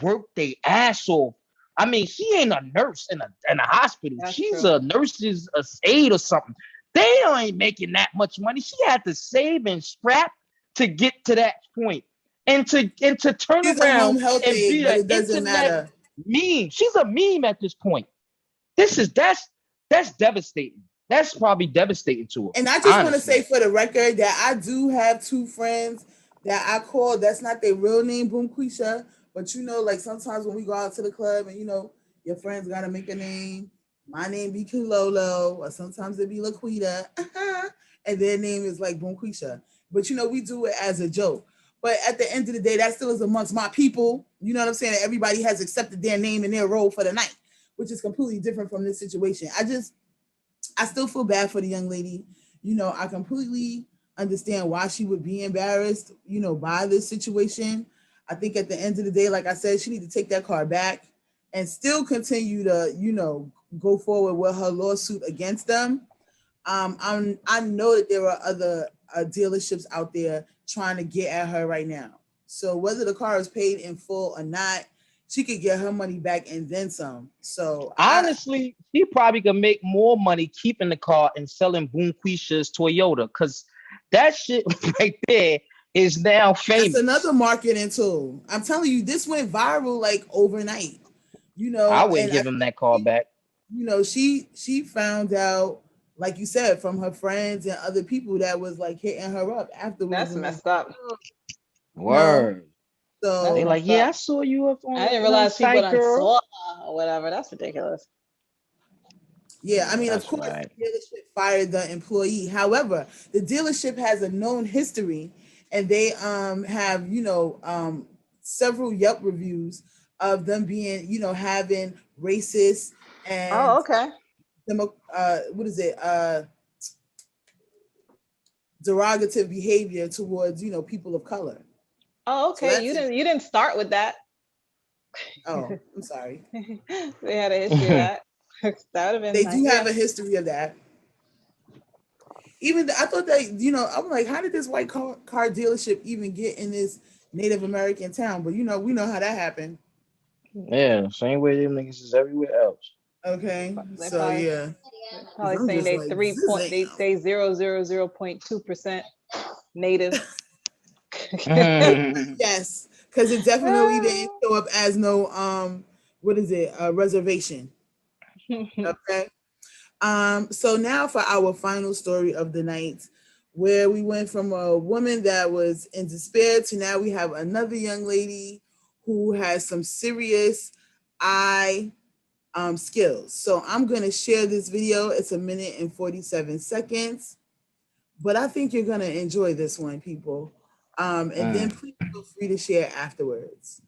worked their ass off. I mean, she ain't a nurse in a hospital. That's She's true. a nurse's aide or something. They ain't making that much money. She had to save and scrap to get to that point, and to turn She's a around home health and aide, be but an it doesn't internet matter. meme. She's a meme at this point. That's devastating. That's probably devastating to her. And I just want to Honestly. say for the record that I do have two friends that I call, that's not their real name, Boom Quisha. But like sometimes when we go out to the club and your friends gotta make a name. My name be Kulolo, or sometimes it be Laquita, and their name is like Boom Quisha. But we do it as a joke. But at the end of the day, that still is amongst my people. You know what I'm saying? Everybody has accepted their name and their role for the night, which is completely different from this situation. I still feel bad for the young lady. I completely understand why she would be embarrassed, by this situation. I think at the end of the day, like I said, she need to take that car back and still continue to, go forward with her lawsuit against them. I know that there are other dealerships out there trying to get at her right now. So whether the car is paid in full or not, she could get her money back and then some. So honestly, she probably could make more money keeping the car and selling Boom Quisha's Toyota, because that shit right there is now famous. That's another marketing tool. I'm telling you, this went viral like overnight. I wouldn't And give him that car back. she found out, like you said, from her friends and other people that was like hitting her up afterwards. That's messed up. Word. So they like, yeah, I saw you up on. I didn't realize people done girl. saw her or whatever. That's ridiculous. Yeah, I mean, That's of course, right. the dealership fired the employee. However, the dealership has a known history, and they have several Yelp reviews of them being having racist and Oh, okay. what is it derogative behavior towards, people of color. Oh, okay. So you didn't start with that. Oh, I'm sorry. They had a history of that. That would have been They nice. do have a history of that. Even I thought that, I'm like, how did this white car dealership even get in this Native American town? But we know how that happened. Yeah, same way them niggas is everywhere else. Okay, They're so probably, yeah, they're probably I'm saying just they like, 0.2% native. Yes, because it definitely didn't show up as no reservation. Okay. So now for our final story of the night, where we went from a woman that was in despair to now we have another young lady who has some serious eye skills. So I'm going to share this video. It's 1 minute and 47 seconds, but I think you're going to enjoy this one, people. And then please feel free to share afterwards.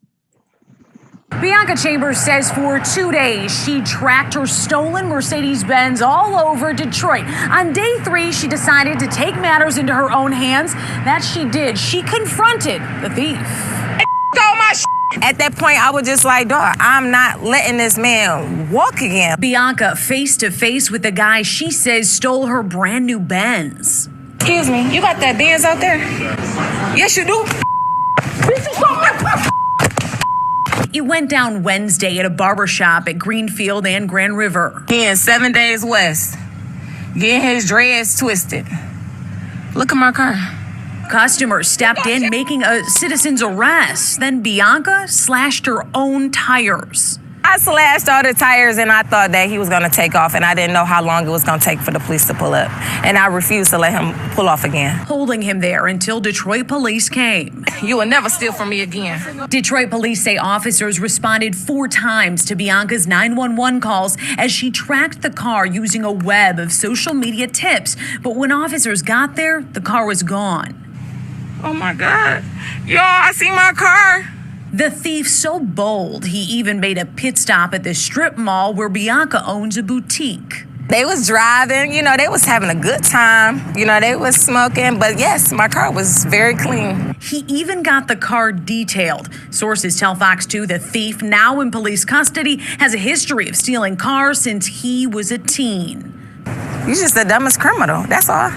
Bianca Chambers says for 2 days she tracked her stolen Mercedes-Benz all over Detroit. On day 3, she decided to take matters into her own hands. That she did. She confronted the thief. Stole my At that point, I was just like, dog, I'm not letting this man walk again. Bianca face to face with the guy she says stole her brand new Benz. Excuse me, you got that Benz out there? Yes, you do. It went down Wednesday at a barbershop at Greenfield and Grand River. He in 7 days west, getting his dreads twisted. Look at my car. Customers stepped in, making a citizen's arrest. Then Bianca slashed her own tires. I slashed all the tires and I thought that he was gonna take off, and I didn't know how long it was gonna take for the police to pull up. And I refused to let him pull off again. Holding him there until Detroit police came. You will never steal from me again. Detroit police say officers responded 4 times to Bianca's 911 calls as she tracked the car using a web of social media tips. But when officers got there, the car was gone. Oh my God. Y'all, I see my car. The thief so bold, he even made a pit stop at the strip mall where Bianca owns a boutique. They was driving, they was having a good time. They was smoking, but yes, my car was very clean. He even got the car detailed. Sources tell Fox 2 the thief, now in police custody, has a history of stealing cars since he was a teen. You just the dumbest criminal, that's all.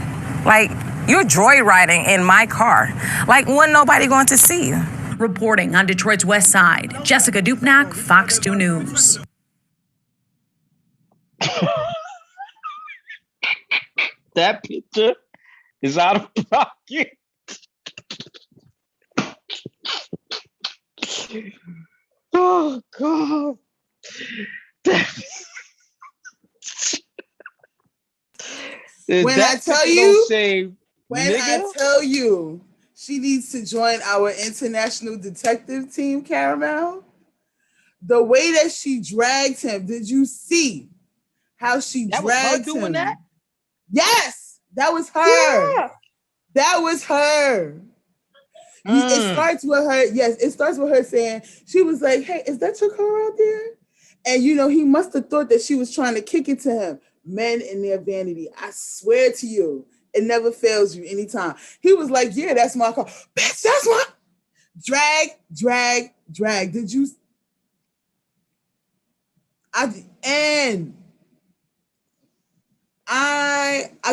Like, you're joyriding in my car. Like, wasn't nobody going to see you? Reporting on Detroit's West Side, Jessica Dupnack, Fox 2 News. That picture is out of pocket. Oh God. When I tell you, she needs to join our international detective team, Caramel. The way that she dragged him, did you see how she dragged him? That? Yes, that was her. Yeah. That was her. It starts with her. Yes, it starts with her saying, she was like, hey, is that your car out there? And, he must have thought that she was trying to kick it to him. Men in their vanity. I swear to you, it never fails you anytime. He was like, yeah, that's my car. Bitch, that's my... Drag. Did you... I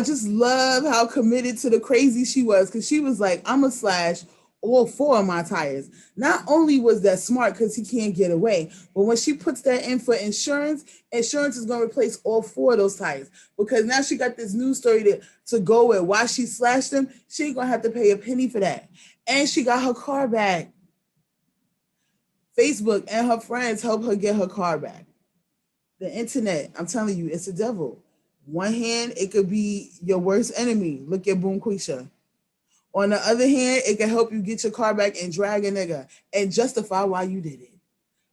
just love how committed to the crazy she was, because she was like, I'm going to slash all 4 of my tires. Not only was that smart because he can't get away, but when she puts that in for insurance is going to replace all 4 of those tires, because now she got this news story to go with why she slashed them. She ain't going to have to pay a penny for that. And she got her car back. Facebook and her friends helped her get her car back. The internet, I'm telling you, it's a devil. One hand, it could be your worst enemy. Look at Boom Quisha. On the other hand, it can help you get your car back and drag a nigga and justify why you did it.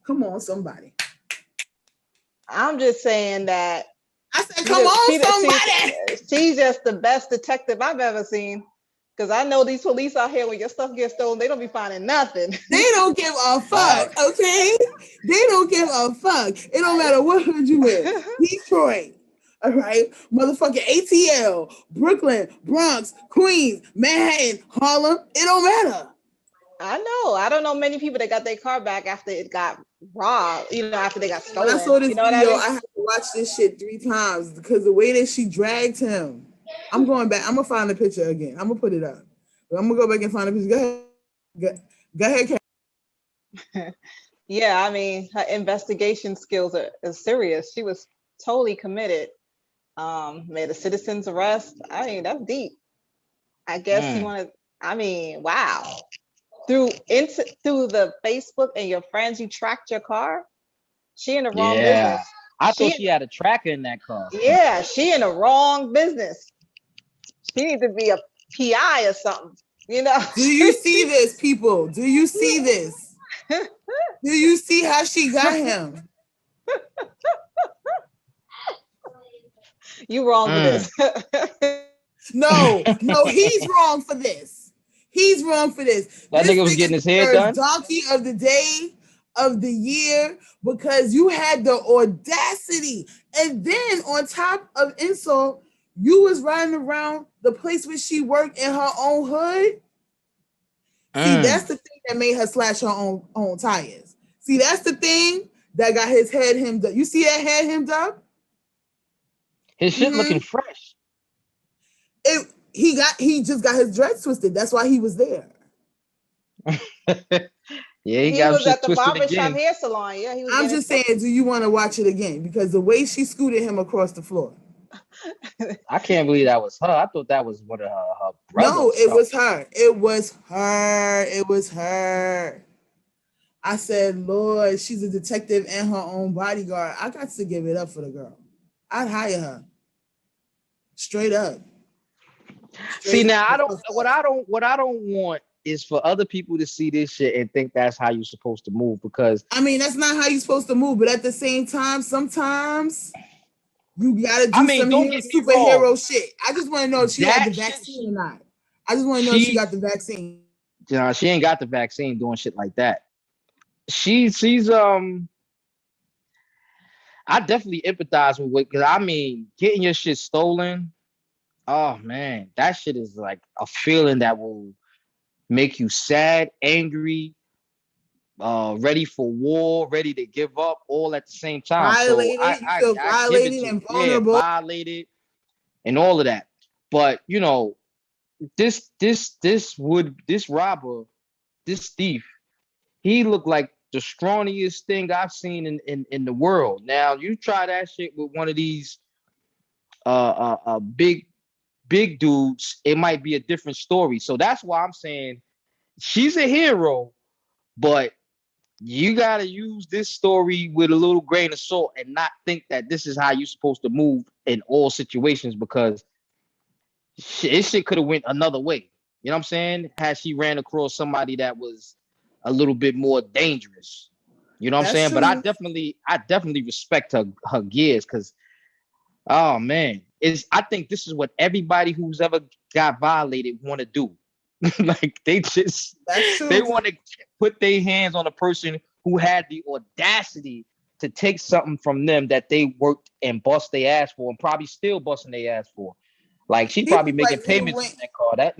Come on, somebody. I'm just saying that. I said, come on, somebody. She's just the best detective I've ever seen. Because I know these police out here, when your stuff gets stolen, they don't be finding nothing. They don't give a fuck, okay? They don't give a fuck. It don't matter what hood you in. Detroit. All right, motherfucking ATL, Brooklyn, Bronx, Queens, Manhattan, Harlem. It don't matter. I know. I don't know many people that got their car back after it got robbed, after they got When I stolen. saw this You know what I video, mean? I had to watch this shit 3 times because the way that she dragged him. I'm going back. I'm gonna find the picture again. I'm gonna put it up. But I'm gonna go back and find the picture. Go ahead, Karen. Yeah, I mean, her investigation skills are serious. She was totally committed. Made a citizen's arrest. I mean, that's deep. I guess you want to. I mean, wow. Through the Facebook and your friends, you tracked your car. She in the wrong business. I thought she had a tracker in that car. Yeah, she in the wrong business. She needs to be a PI or something. Do you see this, people? Do you see this? Do you see how she got him? You wrong for this. No, he's wrong for this. He's wrong for this. That nigga was getting his hair done. Donkey of the day, of the year, because you had the audacity. And then on top of insult, you was riding around the place where she worked in her own hood. See, that's the thing that made her slash her own tires. See, that's the thing that got his head hemmed up. You see that head hemmed up? His shit looking fresh. He just got his dreads twisted. That's why he was there. Yeah, he got was shit at the barbershop hair salon. Yeah, he was. I'm just saying, do you want to watch it again? Because the way she scooted him across the floor. I can't believe that was her. I thought that was one of her brothers. No, it was her. It was her. It was her. I said, Lord, she's a detective and her own bodyguard. I got to give it up for the girl. I'd hire her. Straight up. See, now what I don't want is for other people to see this shit and think that's how you're supposed to move, because I mean, that's not how you're supposed to move, but at the same time, sometimes you gotta do some superhero shit. I just want to know if she had the vaccine or not. I just want to know if she got the vaccine. Yeah, she ain't got the vaccine doing shit like that. She's I definitely empathize with, because I mean, getting your shit stolen, oh man, that shit is like a feeling that will make you sad, angry, ready for war, ready to give up, all at the same time. Violated, so I feel violated and vulnerable. Yeah, violated and all of that. But this robber, this thief, he looked like the scrawniest thing I've seen in the world. Now you try that shit with one of these big dudes, it might be a different story. So that's why I'm saying she's a hero, but you gotta use this story with a little grain of salt and not think that this is how you're supposed to move in all situations, because shit could have went another way. You know what I'm saying? Had she ran across somebody that was a little bit more dangerous. You know what I'm saying? True. But I definitely respect her gears, because oh man, I think this is what everybody who's ever got violated want to do. Like they want to put their hands on a person who had the audacity to take something from them that they worked and bust their ass for, and probably still busting their ass for. Like she probably making payments on that car. That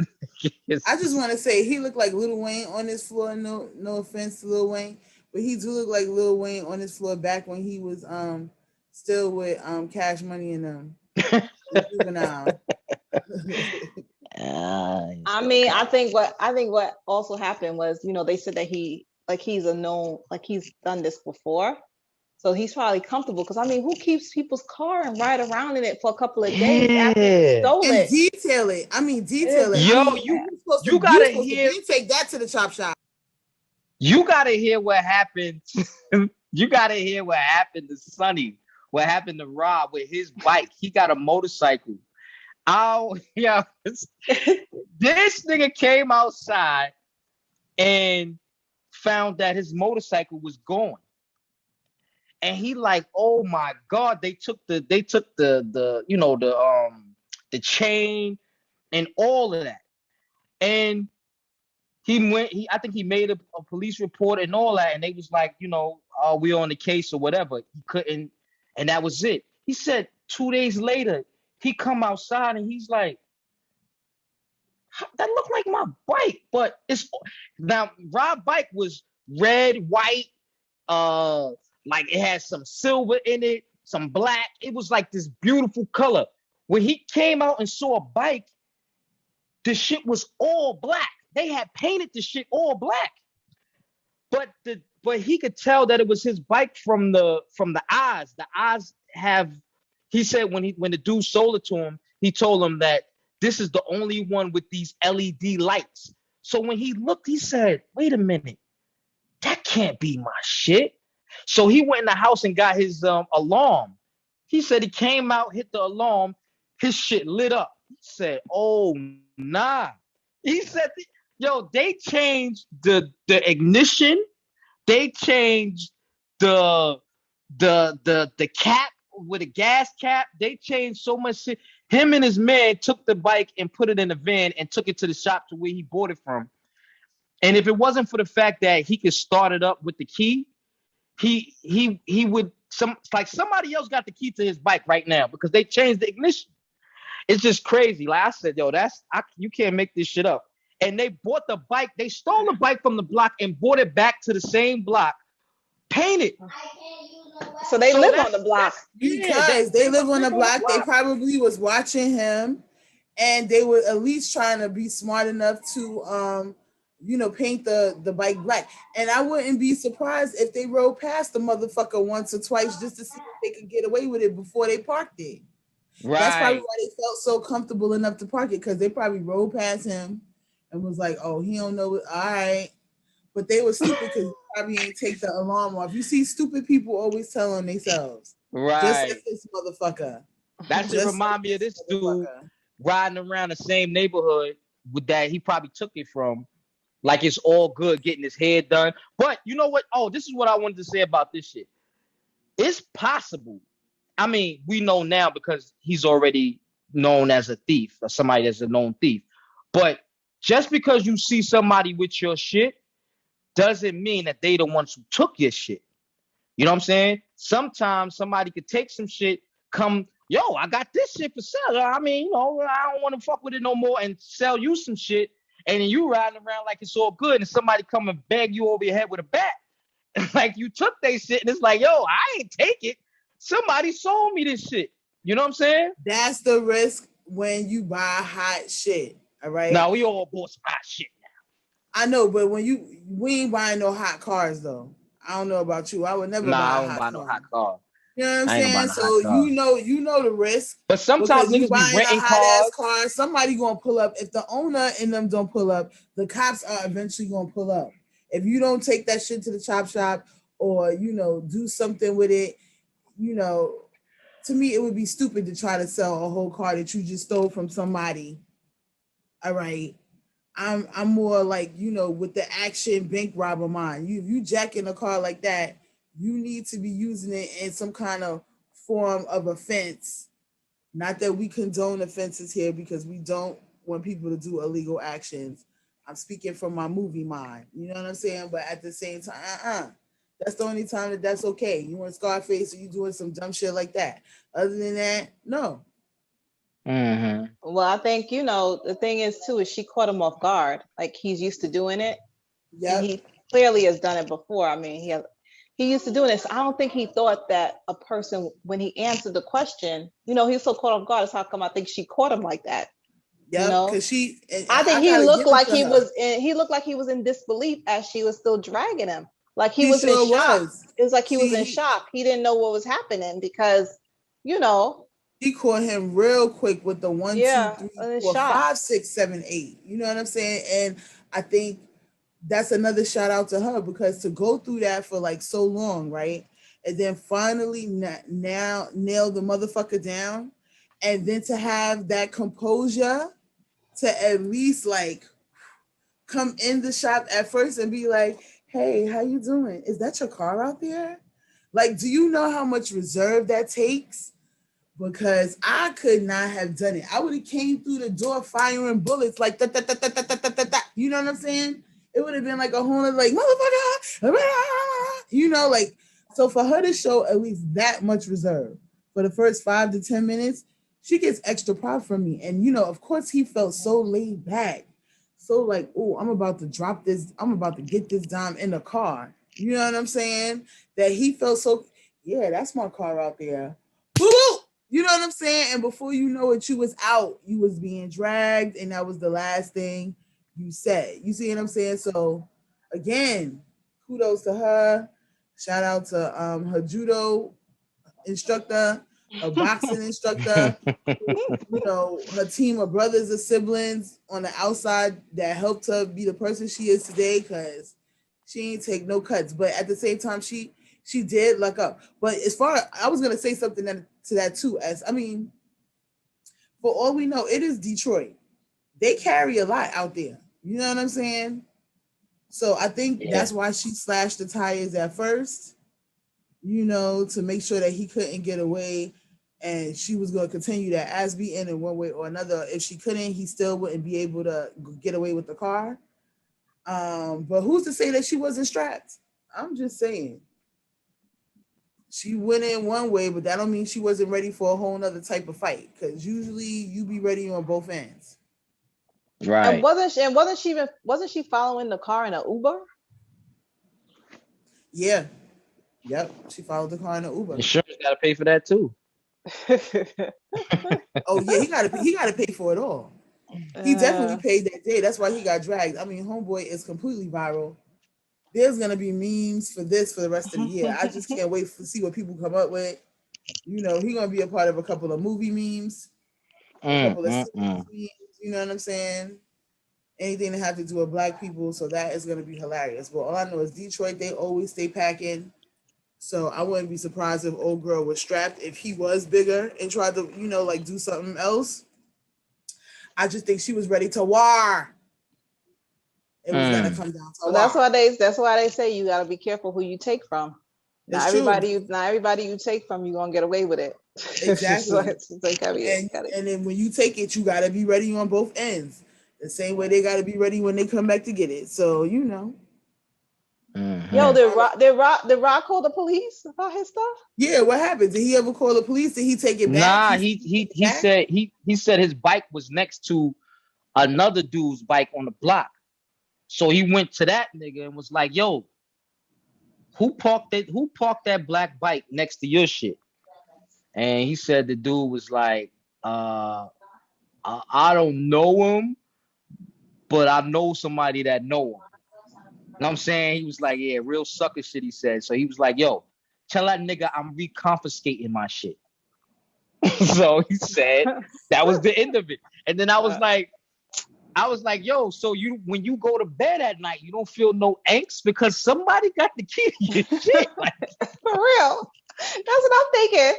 I just want to say he looked like Lil Wayne on this floor. No offense to Lil Wayne, but he do look like Lil Wayne on this floor back when he was still with Cash Money and them. Juvenile. I mean, I think what also happened was, they said that he's done this before. So he's probably comfortable, because I mean, who keeps people's car and ride around in it for a couple of days after they stole it? And detail it. Yo, you gotta hear. You take that to the chop shop. You gotta hear what happened. You gotta hear what happened to Sonny. What happened to Rob with his bike? He got a motorcycle. Oh yeah, this nigga came outside and found that his motorcycle was gone. And he like, oh my God, they took the chain and all of that. And I think he made a police report and all that, and they was like, we're on the case or whatever. He couldn't, and that was it. He said, 2 days later, he come outside and he's like, that looked like my bike, but it's now Rob bike was red, white, like it had some silver in it, some black. It was like this beautiful color. When he came out and saw a bike, the shit was all black. They had painted the shit all black. But he could tell that it was his bike from the eyes. The eyes have, he said when the dude sold it to him, he told him that this is the only one with these LED lights. So when he looked, he said, wait a minute, that can't be my shit. So he went in the house and got his alarm. He said he came out, hit the alarm, his shit lit up. He said, oh, nah. He said, yo, they changed the ignition. They changed the cap with a gas cap. They changed so much shit. Him and his man took the bike and put it in a van and took it to the shop to where he bought it from. And if it wasn't for the fact that he could start it up with the key, he would somebody else got the key to his bike right now because they changed the ignition. It's just crazy. Like I said, yo, you can't make this shit up. And they bought the bike. They stole the bike from the block and brought it back to the same block, painted. So they live on the block. Because they live on the block. They probably was watching him, and they were at least trying to be smart enough to, paint the bike black. And I wouldn't be surprised if they rode past the motherfucker once or twice just to see if they could get away with it before they parked it. Right. That's probably why they felt so comfortable enough to park it, because they probably rode past him and was like, oh, he don't know it. All right. But they were stupid because they probably ain't take the alarm off. You see stupid people always telling themselves. Right. Just like this motherfucker. That should remind me of this dude riding around the same neighborhood with that he probably took it from. Like it's all good getting his hair done. But you know what? Oh, this is what I wanted to say about this shit. It's possible. I mean, we know now because he's already known as a thief or somebody that's a known thief. But just because you see somebody with your shit doesn't mean that they the ones who took your shit. You know what I'm saying? Sometimes somebody could take some shit, yo, I got this shit for sale. I mean, I don't want to fuck with it no more, and sell you some shit. And then you riding around like it's all good, and somebody come and bag you over your head with a bat. Like you took their shit, and it's like, yo, I ain't take it. Somebody sold me this shit. You know what I'm saying? That's the risk when you buy hot shit. All right. Now we all bought some hot shit now. I know, but we ain't buying no hot cars though. I don't know about you. I would never buy a hot car. No hot car. You know what I'm saying? So you know the risk. But sometimes niggas be renting cars. Car, somebody gonna pull up. If the owner and them don't pull up, the cops are eventually gonna pull up. If you don't take that shit to the chop shop or do something with it, to me it would be stupid to try to sell a whole car that you just stole from somebody. All right. I'm more like, with the action bank robber mind. You jacking a car like that, you need to be using it in some kind of form of offense. Not that we condone offenses here, because we don't want people to do illegal actions. I'm speaking from my movie mind. You know what I'm saying? But at the same time, that's the only time that's okay. You want Scarface or you doing some dumb shit like that. Other than that, no. Mm-hmm. Well, I think, the thing is too, is she caught him off guard. Like he's used to doing it. Yeah. He clearly has done it before. I mean, he used to doing this. I don't think he thought that a person, when he answered the question, he was so caught off guard. That's how come I think she caught him like that. Yeah, because I think he looked like he was in disbelief as she was still dragging him. Like he was in shock. It was like he was in shock. He didn't know what was happening because, She caught him real quick with the 1, 2, 3, 4, 5, 6, 7, 8. You know what I'm saying? And I think that's another shout out to her, because to go through that for like so long, right? And then finally now nail the motherfucker down, and then to have that composure to at least like come in the shop at first and be like, hey, how you doing? Is that your car out there? Like, do you know how much reserve that takes? Because I could not have done it. I would have came through the door firing bullets like that. You know what I'm saying? It would have been like a whole other like motherfucker. Like, so for her to show at least that much reserve, for the first 5 to 10 minutes, she gets extra prop from me. And of course he felt so laid back. So like, oh, I'm about to drop this, I'm about to get this dime in the car. You know what I'm saying? That he felt so, yeah, that's my car out there. Woo! You know what I'm saying? And before you know it, you was out. You was being dragged, and that was the last thing you said. You see what I'm saying? So again, kudos to her. Shout out to her judo instructor, her boxing instructor, her team of brothers and siblings on the outside that helped her be the person she is today, because she ain't take no cuts. But at the same time, she did luck up. But as far, I was gonna say something to that too, as I mean, for all we know, it is Detroit. They carry a lot out there. You know what I'm saying? So I think that's why she slashed the tires at first, to make sure that he couldn't get away. And she was going to continue that ass beating in one way or another. If she couldn't, he still wouldn't be able to get away with the car. But who's to say that she wasn't strapped? I'm just saying. She went in one way, but that don't mean she wasn't ready for a whole nother type of fight. Because usually you be ready on both ends. Right. And wasn't she following the car in an Uber? Yeah. Yep. She followed the car in an Uber. Insurance got to pay for that too. Oh yeah, he got to pay for it all. He definitely paid that day. That's why he got dragged. I mean, homeboy is completely viral. There's gonna be memes for this for the rest of the year. I just can't wait to see what people come up with. He's gonna be a part of a couple of movie memes, a couple of memes. You know what I'm saying? Anything that have to do with Black people. So that is gonna be hilarious. But all I know is Detroit, they always stay packing. So I wouldn't be surprised if old girl was strapped if he was bigger and tried to, like do something else. I just think she was ready to war. It was gonna come down to war. That's why they say you gotta be careful who you take from. Not everybody you take from, you're gonna get away with it. Exactly. And then when you take it, you gotta be ready on both ends. The same way they gotta be ready when they come back to get it. So Mm-hmm. Yo, did Rock call the police about his stuff? Yeah, what happened? Did he ever call the police? Did he take it back? Nah, he said his bike was next to another dude's bike on the block. So he went to that nigga and was like, "Yo, who parked that black bike next to your shit?" And he said the dude was like, I don't know him, but I know somebody that know him." You know what I'm saying? He was like, yeah, real sucker shit, he said. So he was like, yo, tell that nigga I'm reconfiscating my shit. So he said that was the end of it. And then I was like, yo, so when you go to bed at night, you don't feel no angst because somebody got the key to your shit. Like, for real. That's what I'm thinking.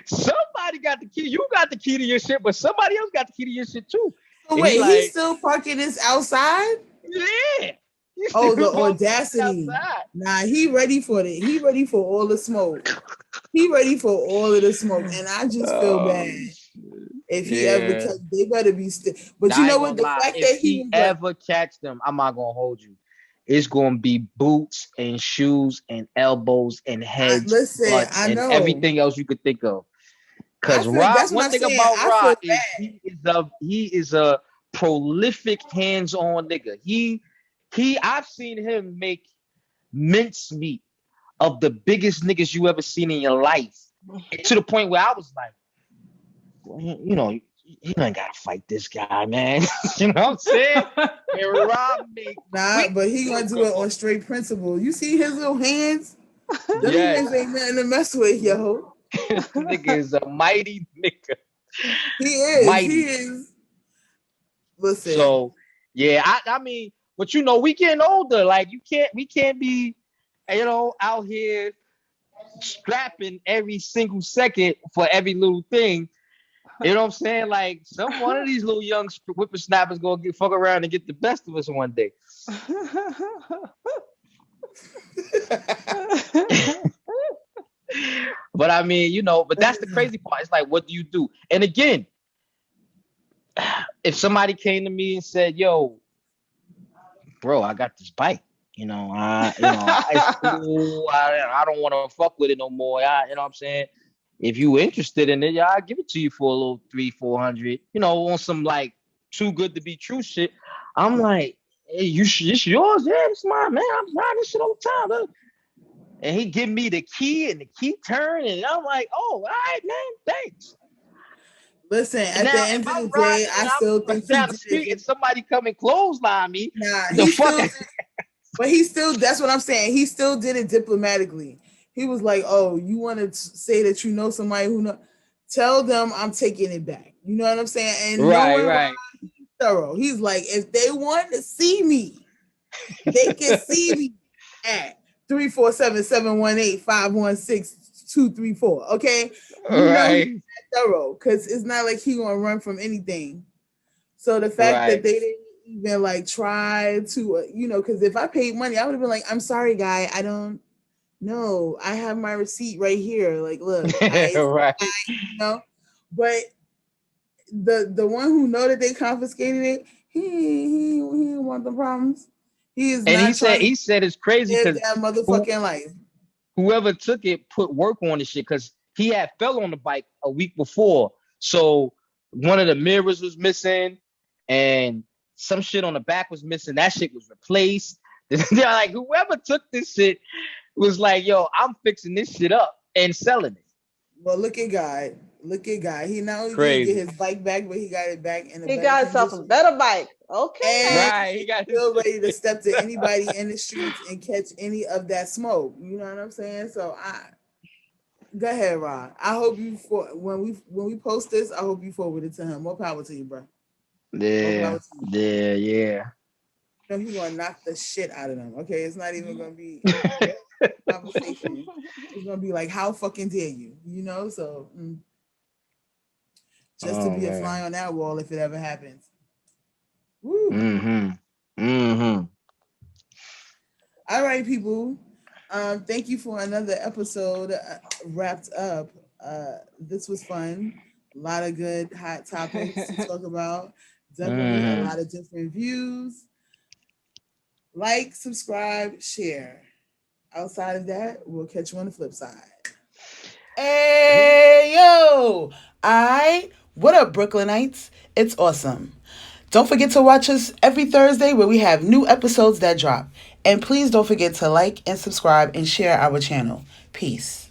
Somebody got the key. You got the key to your shit, but somebody else got the key to your shit too. So wait, he's still parking this outside? Yeah. Oh, the audacity. Nah, he ready for it. He ready for all the smoke. He ready for all of the smoke. And I just feel bad. If he ever they better be still. But you know what? The fact that he ever catch them, I'm not gonna hold you. It's gonna be boots and shoes and elbows and heads. I know. And everything else you could think of. Because Rob, one thing about Rob is he is a prolific hands-on nigga. I've seen him make mincemeat of the biggest niggas you ever seen in your life. To the point where I was like, well, you ain't gotta fight this guy, man. You know what I'm saying? And Rob but he gonna do it on straight principle. You see his little hands? Them hands ain't nothing to mess with, yo. This nigga is a mighty nigga. He is. Mighty. He is. Listen. So yeah, I mean, but we getting older. Like we can't be, out here strapping every single second for every little thing. You know what I'm saying? Like one of these little young whippersnappers gonna fuck around and get the best of us one day. But I mean, but that's the crazy part. It's like, what do you do? And again, if somebody came to me and said, yo, bro, I got this bike. It's cool. I don't want to fuck with it no more. You know what I'm saying? if you interested in it, yeah, I'll give it to you for a little 300-400, on some like too good to be true shit. I'm like, hey, it's yours, yeah, it's mine, man. I'm buying this shit all the time. Look. And he give me the key and the key turn, and I'm like, oh, all right, man, thanks. Listen, And at the now end if of I'm the day, riding I and still I'm think he down the did street it. and somebody come and clothesline me, Nah, the he fuck. still, but he still. That's what I'm saying. He still did it diplomatically. He was like, "Oh, you want to say that you know somebody who know? Tell them I'm taking it back." You know what I'm saying? And Right, knowing right. Ron, he's thorough. He's like, if they want to see me, they can see me at 347-718-516-234. Okay, you know he's Right, thorough because it's not like he gonna run from anything. So the fact that right. they didn't even like try to, because if I paid money, I would have been like, I'm sorry, guy, I don't know. I have my receipt right here. Like, look, Right, but the one who know that they confiscated it, he didn't want the problems. He is and he not said trying to he said it's crazy live because that who motherfucking life. whoever took it put work on the shit because he had fell on the bike a week before. So one of the mirrors was missing and some shit on the back was missing. That shit was replaced. They're like, whoever took this shit was like, yo, I'm fixing this shit up and selling it. Well, look at God. Look at God. He not only did get Crazy. his bike back, but he got it back in a He better got himself a condition. better bike. Okay, now. And Right. He he's got his still ready to step to anybody in the streets and catch any of that smoke. You know what I'm saying? So go ahead, Ron. I hope you when we post this, I hope you forward it to him. More power to you, bro. More Yeah. power to you. Yeah. You know he's gonna knock the shit out of them. Okay, it's not even gonna be a conversation. It's gonna be like, how fucking dare you? So just to Oh be a fly man. on that wall if it ever happens. Woo. Mm-hmm. Mm-hmm. All right, people. Thank you for another episode wrapped up. This was fun. A lot of good hot topics to talk about. Definitely a Mm-hmm. lot of different views. Like, subscribe, share. Outside of that, we'll catch you on the flip side. Hey, yo. What up, Brooklynites? It's awesome. Don't forget to watch us every Thursday where we have new episodes that drop. And please don't forget to like and subscribe and share our channel. Peace.